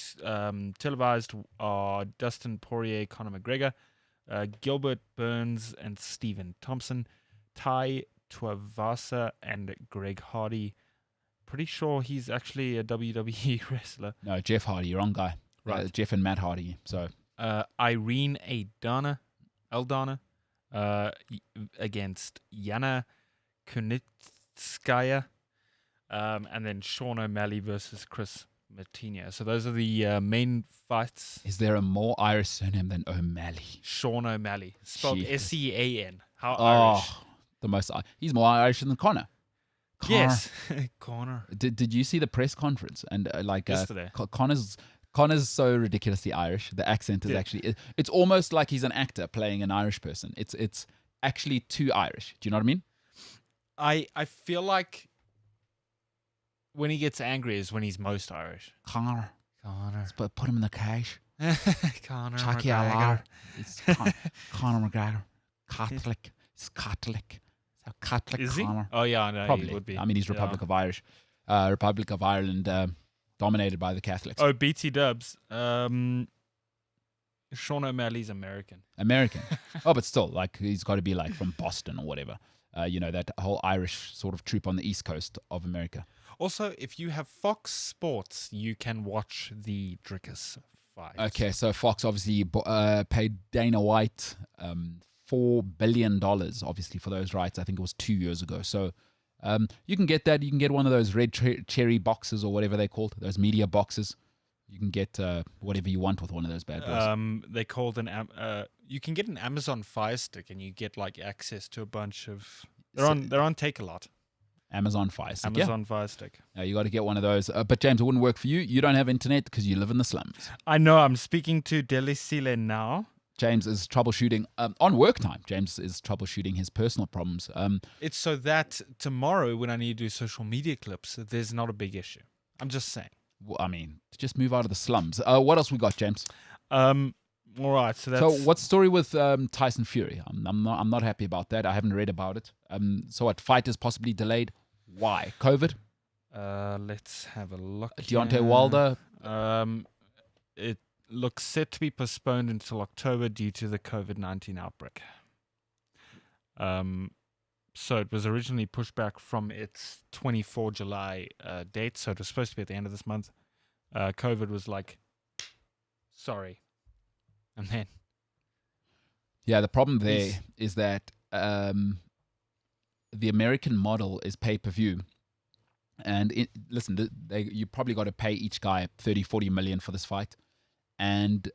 televised are Dustin Poirier, Conor McGregor, Gilbert Burns and Stephen Thompson, Tai Tuivasa and Greg Hardy. Pretty sure he's actually a WWE wrestler. No, Jeff Hardy, wrong guy. Right. Jeff and Matt Hardy. So Irene Aldana against Yana Kunitskaya. And then Sean O'Malley versus Chris Martinez. So those are the main fights. Is there a more Irish surname than O'Malley? Sean O'Malley. Spelled S-E-A-N. How Irish? The most. He's more Irish than Connor. Yes. Connor. Did you see the press conference? And yesterday. Connor's so ridiculously Irish. The accent is actually... It's almost like he's an actor playing an Irish person. It's actually too Irish. Do you know what I mean? I feel like when he gets angry is when he's most Irish. Connor. Let's put him in the cage. Connor Chucky McGregor. It's Conor McGregor. Catholic. He's Catholic. So Catholic Is Conor. he? Oh, yeah, I know. Probably. He would be. I mean, he's Republic of Ireland, dominated by the Catholics. Oh, BT Dubs. Sean O'Malley's American. Oh, but still, like, he's got to be like from Boston or whatever. That whole Irish sort of troop on the East Coast of America. Also, if you have Fox Sports, you can watch the Dricus fight. Okay, so Fox obviously paid Dana White $4 billion, obviously, for those rights. I think it was 2 years ago. So you can get that. You can get one of those red cherry boxes or whatever they're called, those media boxes. You can get whatever you want with one of those bad boys. They called you can get an Amazon Fire Stick and you get like access to a bunch of... They're on Take-A-Lot. Amazon Fire Stick. Amazon Fire Stick. Yeah. You got to get one of those. But James, it wouldn't work for you. You don't have internet because you live in the slums. I know. I'm speaking to Delisile now. James is troubleshooting on work time. James is troubleshooting his personal problems. It's so that tomorrow when I need to do social media clips, there's not a big issue. I'm just saying. Well, I mean, just move out of the slums. What else we got, James? All right. So what's the story with Tyson Fury? I'm not happy about that. I haven't read about it. So what? Fight is possibly delayed. Why? COVID? Let's have a look. Deontay Wilder? It looks set to be postponed until October due to the COVID-19 outbreak. So it was originally pushed back from its 24 July date. So it was supposed to be at the end of this month. COVID was like, sorry. And then. Yeah, the problem there is that the American model is pay-per-view. And listen, you probably got to pay each guy 30, 40 million for this fight. And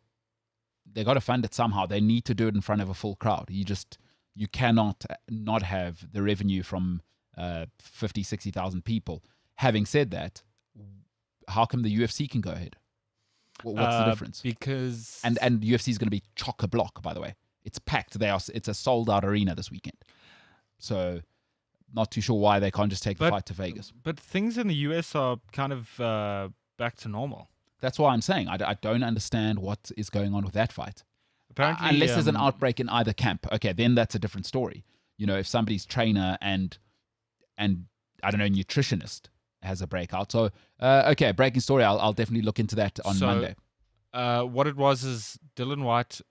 they got to fund it somehow. They need to do it in front of a full crowd. You cannot not have the revenue from 50, 60,000 people. Having said that, how come the UFC can go ahead? What's the difference? Because and UFC is going to be chock-a-block, by the way. It's packed. It's a sold-out arena this weekend. So not too sure why they can't just take the fight to Vegas. But things in the US are kind of back to normal. That's why I'm saying I don't understand what is going on with that fight. Apparently, unless there's an outbreak in either camp. Okay, then that's a different story. You know, if somebody's trainer and I don't know, nutritionist has a breakout. So, okay, breaking story. I'll definitely look into that on Monday. What it was is Dylan White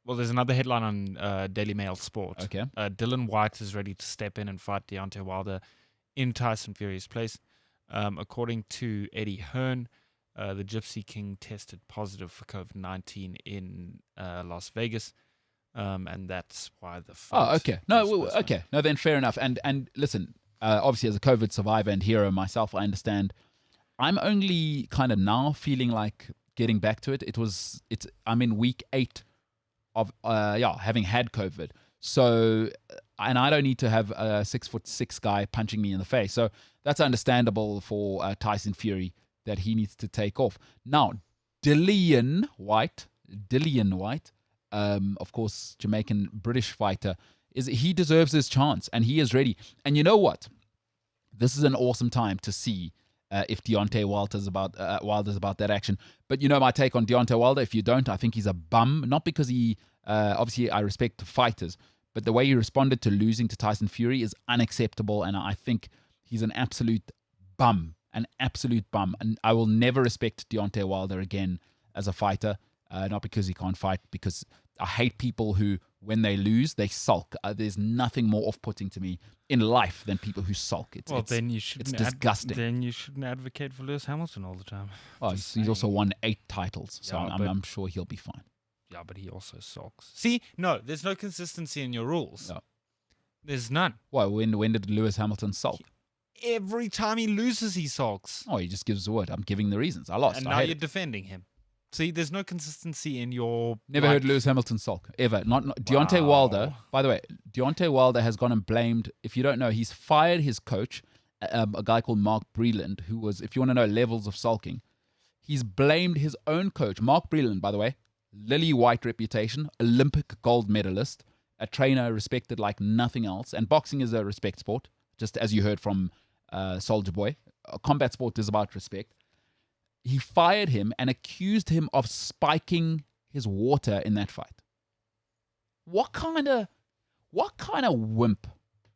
there's another headline on Daily Mail Sport. Okay. Dylan White is ready to step in and fight Deontay Wilder in Tyson Fury's place. According to Eddie Hearn, the Gypsy King tested positive for COVID-19 in Las Vegas. And that's why the fight. Oh, okay. No, okay. No, then fair enough. And listen, obviously as a COVID survivor and hero myself, I understand. I'm only kind of now feeling like getting back to it. I'm in week 8 of having had COVID. So, and I don't need to have a 6'6" guy punching me in the face. So that's understandable for Tyson Fury that he needs to take off. Now, Dillian White, of course, Jamaican British fighter, he deserves his chance and he is ready. And you know what? This is an awesome time to see if Deontay Wilder's about that action. But you know my take on Deontay Wilder. If you don't, I think he's a bum. Not because he obviously I respect fighters, but the way he responded to losing to Tyson Fury is unacceptable. And I think he's an absolute bum. And I will never respect Deontay Wilder again as a fighter. Not because he can't fight, because I hate people who, when they lose, they sulk. There's nothing more off-putting to me in life than people who sulk. It's disgusting. Then you shouldn't advocate for Lewis Hamilton all the time. Oh, he's also won 8 titles, so I'm sure he'll be fine. Yeah, but he also sulks. See, no, there's no consistency in your rules. No. There's none. Why? When did Lewis Hamilton sulk? Every time he loses, he sulks. Oh, he just gives the word. I'm giving the reasons. I lost. And now you're defending him. See, there's no consistency in your... Never heard Lewis Hamilton sulk, ever. Not Deontay Wilder, by the way, Deontay Wilder has gone and blamed, if you don't know, he's fired his coach, a guy called Mark Breland, who was, if you want to know levels of sulking, he's blamed his own coach. Mark Breland, by the way, lily white reputation, Olympic gold medalist, a trainer respected like nothing else, and boxing is a respect sport, just as you heard from Soulja Boy. A combat sport is about respect. He fired him and accused him of spiking his water in that fight. What kind of wimp?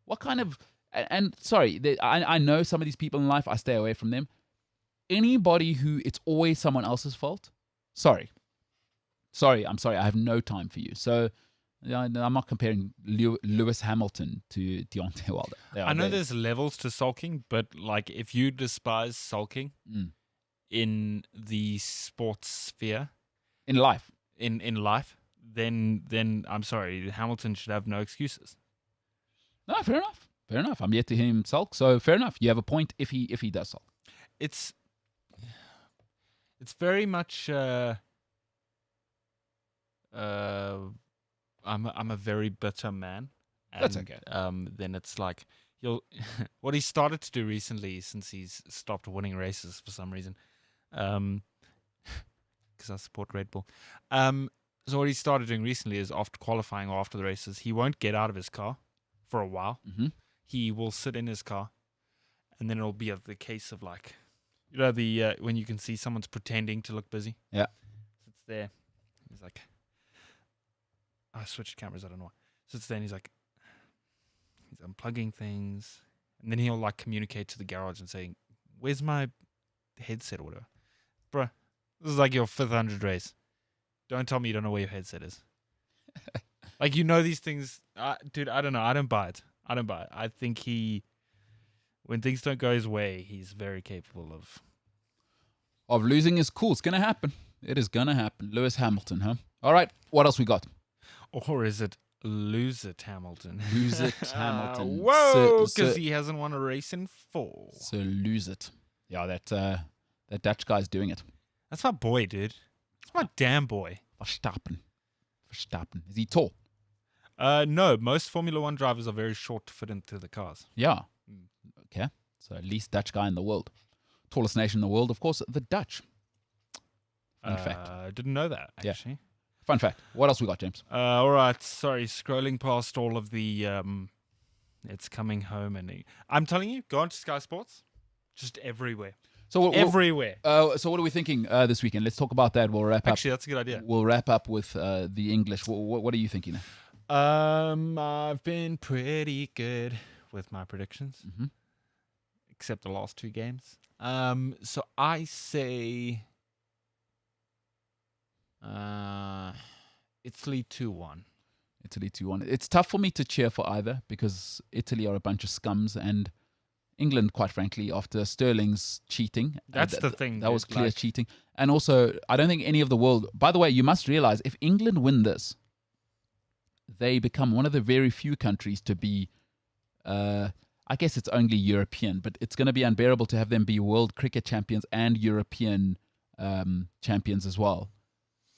What kind of... And sorry, I know some of these people in life, I stay away from them. Anybody who it's always someone else's fault, sorry, I'm sorry, I have no time for you. So I'm not comparing Lewis Hamilton to Deontay Wilder. I know there's levels to sulking, but like if you despise sulking... in the sports sphere, in life, then I'm sorry, Hamilton should have no excuses. No, fair enough. I'm yet to hear him sulk, so fair enough. You have a point if he does sulk. It's very much. I'm a very bitter man, And, That's okay. Then it's like he'll what he started to do recently, since he's stopped winning races for some reason, because I support Red Bull. So what he started doing recently is after qualifying or after the races, he won't get out of his car for a while. Mm-hmm. He will sit in his car, and then it'll be the case of like, you know, the when you can see someone's pretending to look busy. Yeah. Sits there. He's like, I switched cameras. I don't know why. Sits there and he's like, he's unplugging things, and then he'll like communicate to the garage and say, "Where's my headset or whatever?" Bruh, this is like your 500 race. Don't tell me you don't know where your headset is. Like, you know these things. Dude, I don't know. I don't buy it. I think when things don't go his way, he's very capable of losing his cool. It's going to happen. It is going to happen. Lewis Hamilton, huh? All right. What else we got? Or is it Lose It Hamilton? Lose It Hamilton. Whoa, because he hasn't won a race in 4. So lose it. Yeah, that Dutch guy's doing it. That's my boy, dude. That's my damn boy. Verstappen. Is he tall? No, most Formula 1 drivers are very short to fit into the cars. Yeah. Okay. So least Dutch guy in the world. Tallest nation in the world, of course, the Dutch. Fun fact. I didn't know that, actually. Yeah. Fun fact. What else we got, James? All right. Sorry, scrolling past all of the it's coming home, and I'm telling you, go on to Sky Sports. Just everywhere. So everywhere. So what are we thinking this weekend? Let's talk about that. We'll wrap up. Actually, that's a good idea. We'll wrap up with the English. What are you thinking? I've been pretty good with my predictions, except the last 2 games. So I say Italy 2-1. Italy 2-1. It's tough for me to cheer for either because Italy are a bunch of scums, and England, quite frankly, after Sterling's cheating. That's the thing. That was clear cheating. And also, I don't think any of the world... By the way, you must realize, if England win this, they become one of the very few countries to be... I guess it's only European, but it's going to be unbearable to have them be world cricket champions and European champions as well.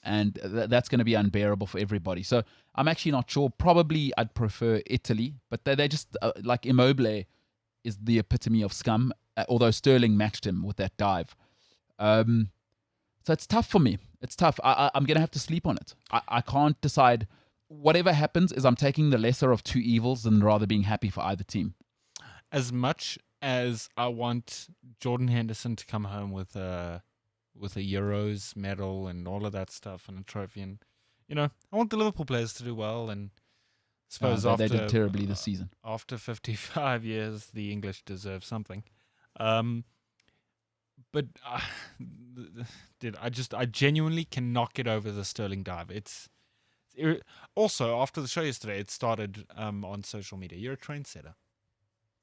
And that's going to be unbearable for everybody. So I'm actually not sure. Probably I'd prefer Italy, but they just... like Immobile is the epitome of scum, although Sterling matched him with that dive. So it's tough for me. It's tough. I'm going to have to sleep on it. I can't decide. Whatever happens is I'm taking the lesser of 2 evils and rather being happy for either team. As much as I want Jordan Henderson to come home with a Euros medal and all of that stuff and a trophy, and I want the Liverpool players to do well, and I suppose they did terribly this season. After 55 years, the English deserve something. But I genuinely cannot get over the Sterling dive. Also, after the show yesterday, it started on social media. You're a trendsetter.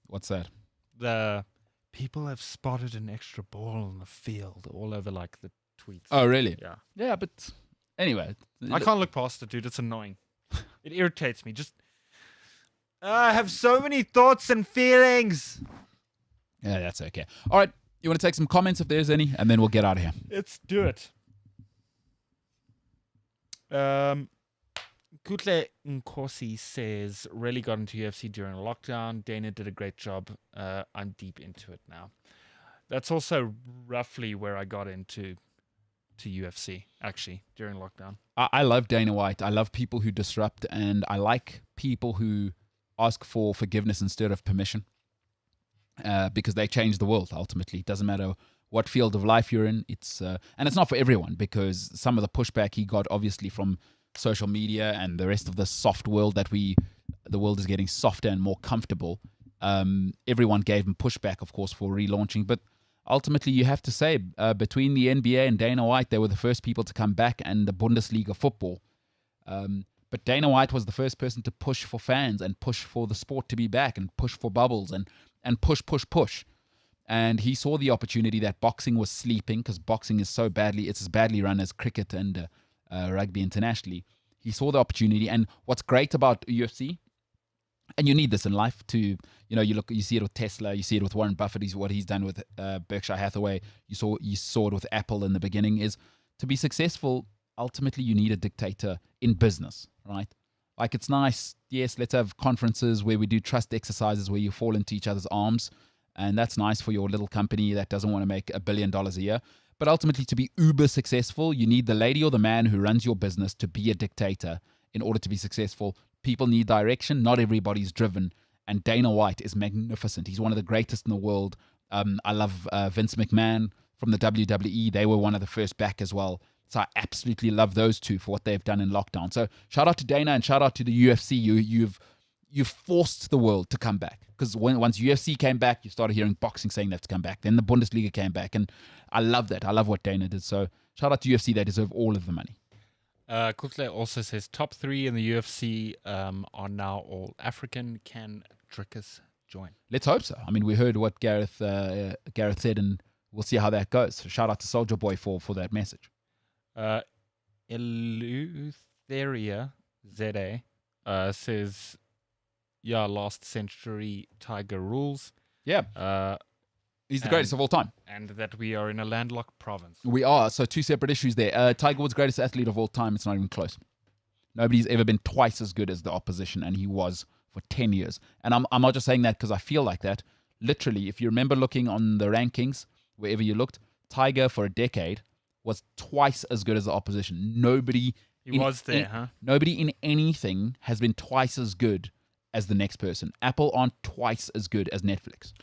What's that? The people have spotted an extra ball on the field all over like the tweets. Oh, really? Yeah. Yeah, but anyway. I can't look past it, dude. It's annoying. It irritates me. I have so many thoughts and feelings. Yeah, that's okay. All right. You want to take some comments if there's any, and then we'll get out of here. Let's do it. Kutle Nkosi says, really got into UFC during lockdown. Dana did a great job. I'm deep into it now. That's also roughly where I got into UFC, actually, during lockdown. I love Dana White. I love people who disrupt, and I like people who ask for forgiveness instead of permission, because they change the world, ultimately. It doesn't matter what field of life you're in. And it's not for everyone, because some of the pushback he got, obviously, from social media and the rest of the soft world the world is getting softer and more comfortable. Everyone gave him pushback, of course, for relaunching, but ultimately you have to say, between the NBA and Dana White, they were the first people to come back, and the Bundesliga football. But Dana White was the first person to push for fans and push for the sport to be back and push for bubbles and push. And he saw the opportunity that boxing was sleeping, because boxing is it's as badly run as cricket and rugby internationally. He saw the opportunity, and what's great about UFC, and you need this in life to, you see it with Tesla, you see it with Warren Buffett, what he's done with Berkshire Hathaway, you saw it with Apple in the beginning, is to be successful, ultimately you need a dictator in business, right? Like, it's nice. Yes, let's have conferences where we do trust exercises where you fall into each other's arms. And that's nice for your little company that doesn't want to make $1 billion a year. But ultimately, to be uber successful, you need the lady or the man who runs your business to be a dictator in order to be successful. People need direction. Not everybody's driven. And Dana White is magnificent. He's one of the greatest in the world. I love Vince McMahon from the WWE. They were one of the first back as well. So I absolutely love those two for what they've done in lockdown. So shout out to Dana and shout out to the UFC. You've forced the world to come back. Because once UFC came back, you started hearing boxing saying they have to come back. Then the Bundesliga came back. And I love that. I love what Dana did. So shout out to UFC. They deserve all of the money. Kutle also says top 3 in the UFC are now all African. Can Drickus join? Let's hope so. I mean, we heard what Gareth said, and we'll see how that goes. So shout out to Soldier Boy for that message. Eleutheria ZA says, yeah, last century Tiger rules. Yeah. He's the greatest of all time. And that we are in a landlocked province. We are. So 2 separate issues there. Tiger Woods' greatest athlete of all time. It's not even close. Nobody's ever been twice as good as the opposition, and he was for 10 years. And I'm not just saying that because I feel like that. Literally, if you remember looking on the rankings, wherever you looked, Tiger for a decade was twice as good as the opposition. Nobody in anything has been twice as good as the next person. Apple aren't twice as good as Netflix.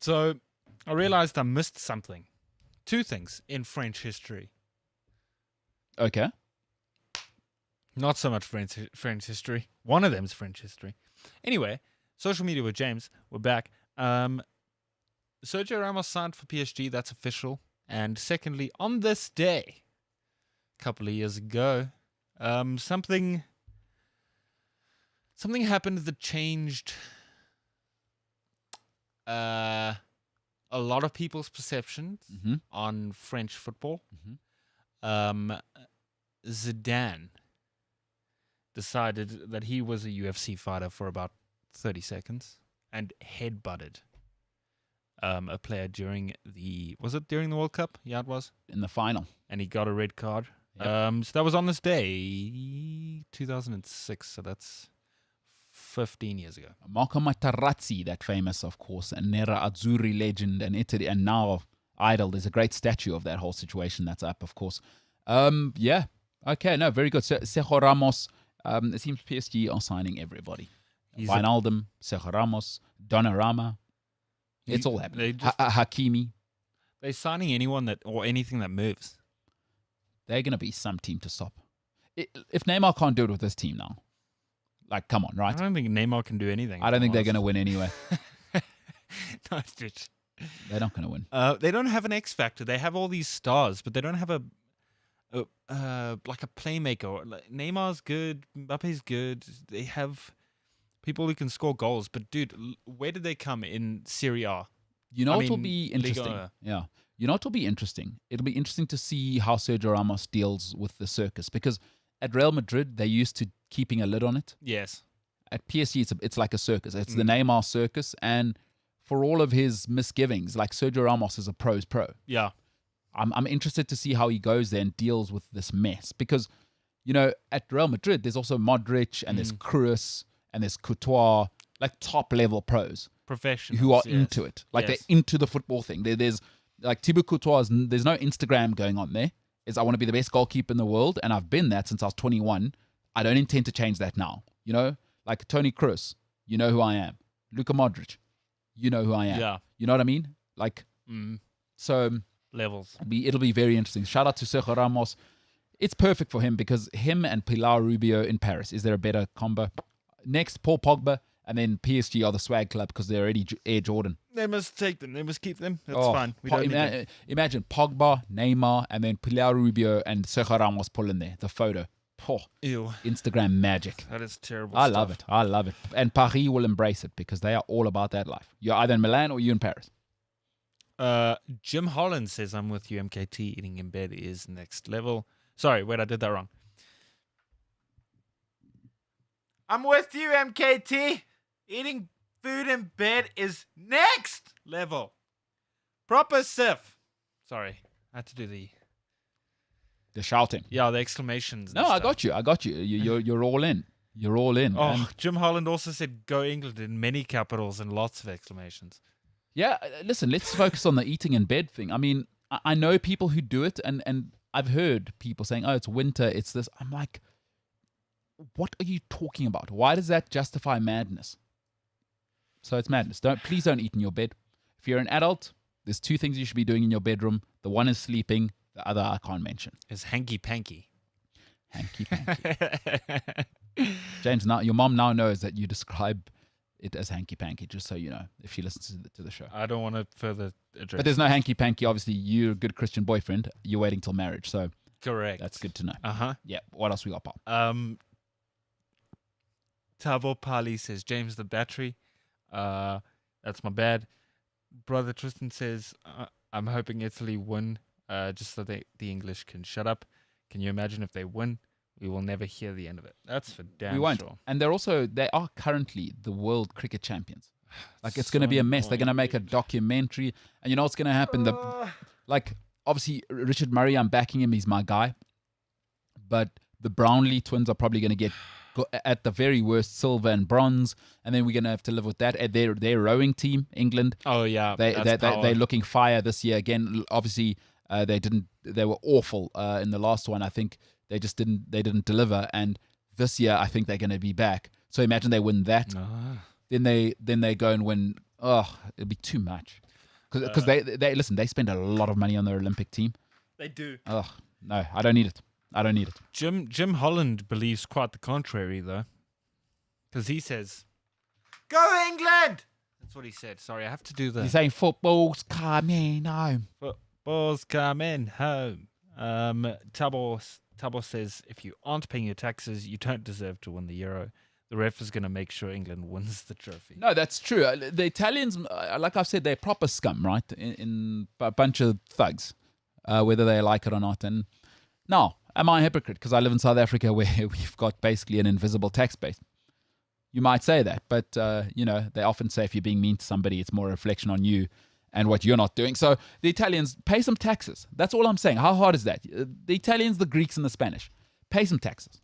So I realized I missed something. 2 things in French history. Okay. Not so much French history. One of them is French history. Anyway, social media with James. We're back. Sergio Ramos signed for PSG. That's official. And secondly, on this day, a couple of years ago, something happened that changed a lot of people's perceptions on French football. Zidane decided that he was a UFC fighter for about 30 seconds and headbutted a player during the World Cup? Yeah, it was. In the final. And he got a red card. Yep. So that was on this day, 2006. So that's 15 years ago. Marco Materazzi, that famous, of course, and Nera Azzurri legend and Italy, and now idol. There's a great statue of that whole situation that's up, of course. Yeah. Okay, no, very good. Sergio Ramos, it seems PSG are signing everybody. Wijnaldum, Sergio Ramos, Donnarumma. It's all happening. Hakimi. They're signing anyone or anything that moves. They're going to be some team to stop. If Neymar can't do it with this team now, like, come on, right? I don't think Neymar can do anything. I don't think they're going to win anyway. No, stretch. They're not going to win. They don't have an X factor. They have all these stars, but they don't have a playmaker. Like, Neymar's good. Mbappe's good. They have people who can score goals. But dude, where did they come in Serie A? You know what will be interesting? Yeah. You know what will be interesting? It'll be interesting to see how Sergio Ramos deals with the circus, because at Real Madrid, they're used to keeping a lid on it. Yes. At PSG, it's like a circus. It's the Neymar circus. And for all of his misgivings, like, Sergio Ramos is a pro's pro. Yeah. I'm interested to see how he goes there and deals with this mess. Because, you know, at Real Madrid, there's also Modric and there's Kroos and there's Courtois, like top-level pros. Professionals. Who are into it. Like, they're into the football thing. There's, like, Thibaut Courtois, there's no Instagram going on there. It's, I want to be the best goalkeeper in the world, and I've been that since I was 21. I don't intend to change that now. You know? Like, Toni Kroos, you know who I am. Luka Modric, you know who I am. Yeah. You know what I mean? Like, so... Levels. It'll be very interesting. Shout out to Sergio Ramos. It's perfect for him because him and Pilar Rubio in Paris. Is there a better combo? Next, Paul Pogba, and then PSG are the swag club because they're already Air Jordan. They must take them. They must keep them. That's fine. We don't need them. Imagine Pogba, Neymar, and then Pilar Rubio and Sergio Ramos pulling there. The photo. Oh, ew. Instagram magic. That is terrible I love it. I love it. And Paris will embrace it because they are all about that life. You're either in Milan or you're in Paris. Jim Holland says, I'm with you, MKT. Eating in bed is next level. Sorry, wait, I did that wrong. I'm with you, MKT. Eating food in bed is next level. Proper sif. Sorry, I had to do the shouting. Yeah, the exclamations. No, I got you. You're all in. You're all in. Oh, And Jim Holland also said "Go England" in many capitals and lots of exclamations. yeah, listen, let's focus on the eating in bed thing. I mean, I know people who do it, and I've heard people saying, oh, it's winter, it's this. I'm like, what are you talking about? Why does that justify madness? So it's madness. Please don't eat in your bed. If you're an adult, there's 2 things you should be doing in your bedroom. The one is sleeping. The other I can't mention. Is hanky-panky. Hanky-panky. James, now your mom now knows that you describe it as hanky-panky, just so you know, if she listens to the show. I don't want to further address. But there's no hanky-panky. Obviously, you're a good Christian boyfriend. You're waiting till marriage, so correct. that's good to know. Uh-huh. Yeah. What else we got, Paul? Tabo Pali says, James the battery. That's my bad. Brother Tristan says, I'm hoping Italy win, just so the English can shut up. Can you imagine if they win? We will never hear the end of it. That's for damn We won't. sure. And they are currently the world cricket champions. Like, it's going to So be a mess. They're going to make a annoying. documentary. And you know what's going to happen? Obviously, Richard Murray, I'm backing him. He's my guy. But the Brownlee twins are probably going to get, at the very worst, silver and bronze. And then we're going to have to live with that. Their rowing team, England, Oh, yeah. they're looking fire this year. Again, obviously, they were awful in the last one. I think they didn't deliver. And this year, I think they're going to be back. So imagine they win that. Then they go and win. Oh, it'll be too much. Because they spend a lot of money on their Olympic team. They do. Oh, no, I don't need it. Jim Holland believes quite the contrary, though. Because he says, "Go England!" That's what he said. Sorry, I have to do that. He's saying football's coming home. Football's coming home. Tabo says, if you aren't paying your taxes, you don't deserve to win the Euro. The ref is going to make sure England wins the trophy. No, that's true. The Italians, like I've said, they're proper scum, right? In a bunch of thugs, whether they like it or not. And now, am I a hypocrite because I live in South Africa where we've got basically an invisible tax base? You might say that, but they often say if you're being mean to somebody, it's more a reflection on you and what you're not doing. So the Italians, pay some taxes. That's all I'm saying. How hard is that? The Italians, the Greeks, and the Spanish, pay some taxes.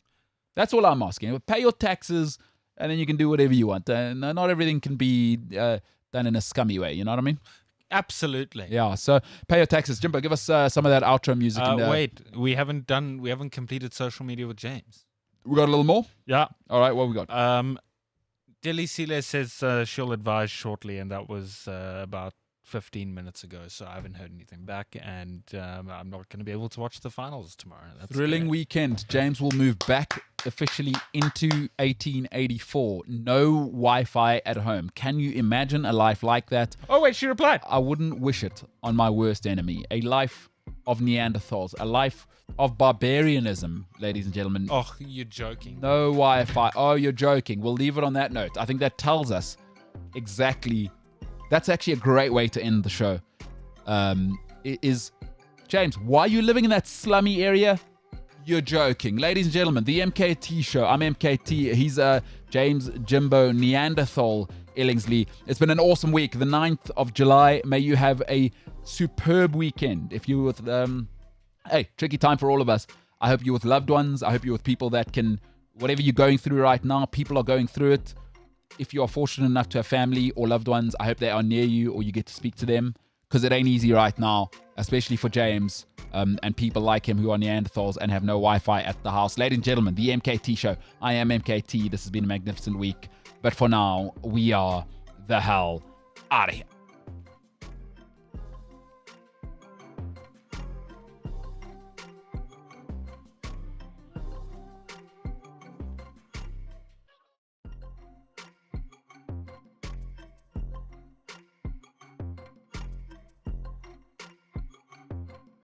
That's all I'm asking. Pay your taxes, and then you can do whatever you want. Not everything can be done in a scummy way. You know what I mean? Absolutely. Yeah. So pay your taxes. Jimbo, give us some of that outro music. Wait, we haven't completed social media with James. We got a little more? Yeah. All right. What we got? Deli Sile says she'll advise shortly, and that was about 15 minutes ago, so I haven't heard anything back, and I'm not going to be able to watch the finals tomorrow. That's Thrilling weekend. James will move back officially into 1884. No Wi-Fi at home. Can you imagine a life like that? Oh, wait, she replied. I wouldn't wish it on my worst enemy. A life of Neanderthals. A life of barbarianism, ladies and gentlemen. Oh, you're joking. No Wi-Fi. Oh, you're joking. We'll leave it on that note. I think that tells us exactly. That's actually a great way to end the show. James, why are you living in that slummy area? You're joking. Ladies and gentlemen, the MKT Show. I'm MKT. He's James Jimbo Neanderthal Illingsley. It's been an awesome week. The 9th of July. May you have a superb weekend. If you're with, tricky time for all of us. I hope you're with loved ones. I hope you're with people that can, whatever you're going through right now, people are going through it. If you are fortunate enough to have family or loved ones, I hope they are near you or you get to speak to them, because it ain't easy right now, especially for James and people like him who are Neanderthals and have no Wi-Fi at the house. Ladies and gentlemen, the MKT Show. I am MKT. This has been a magnificent week. But for now, we are the hell out of here.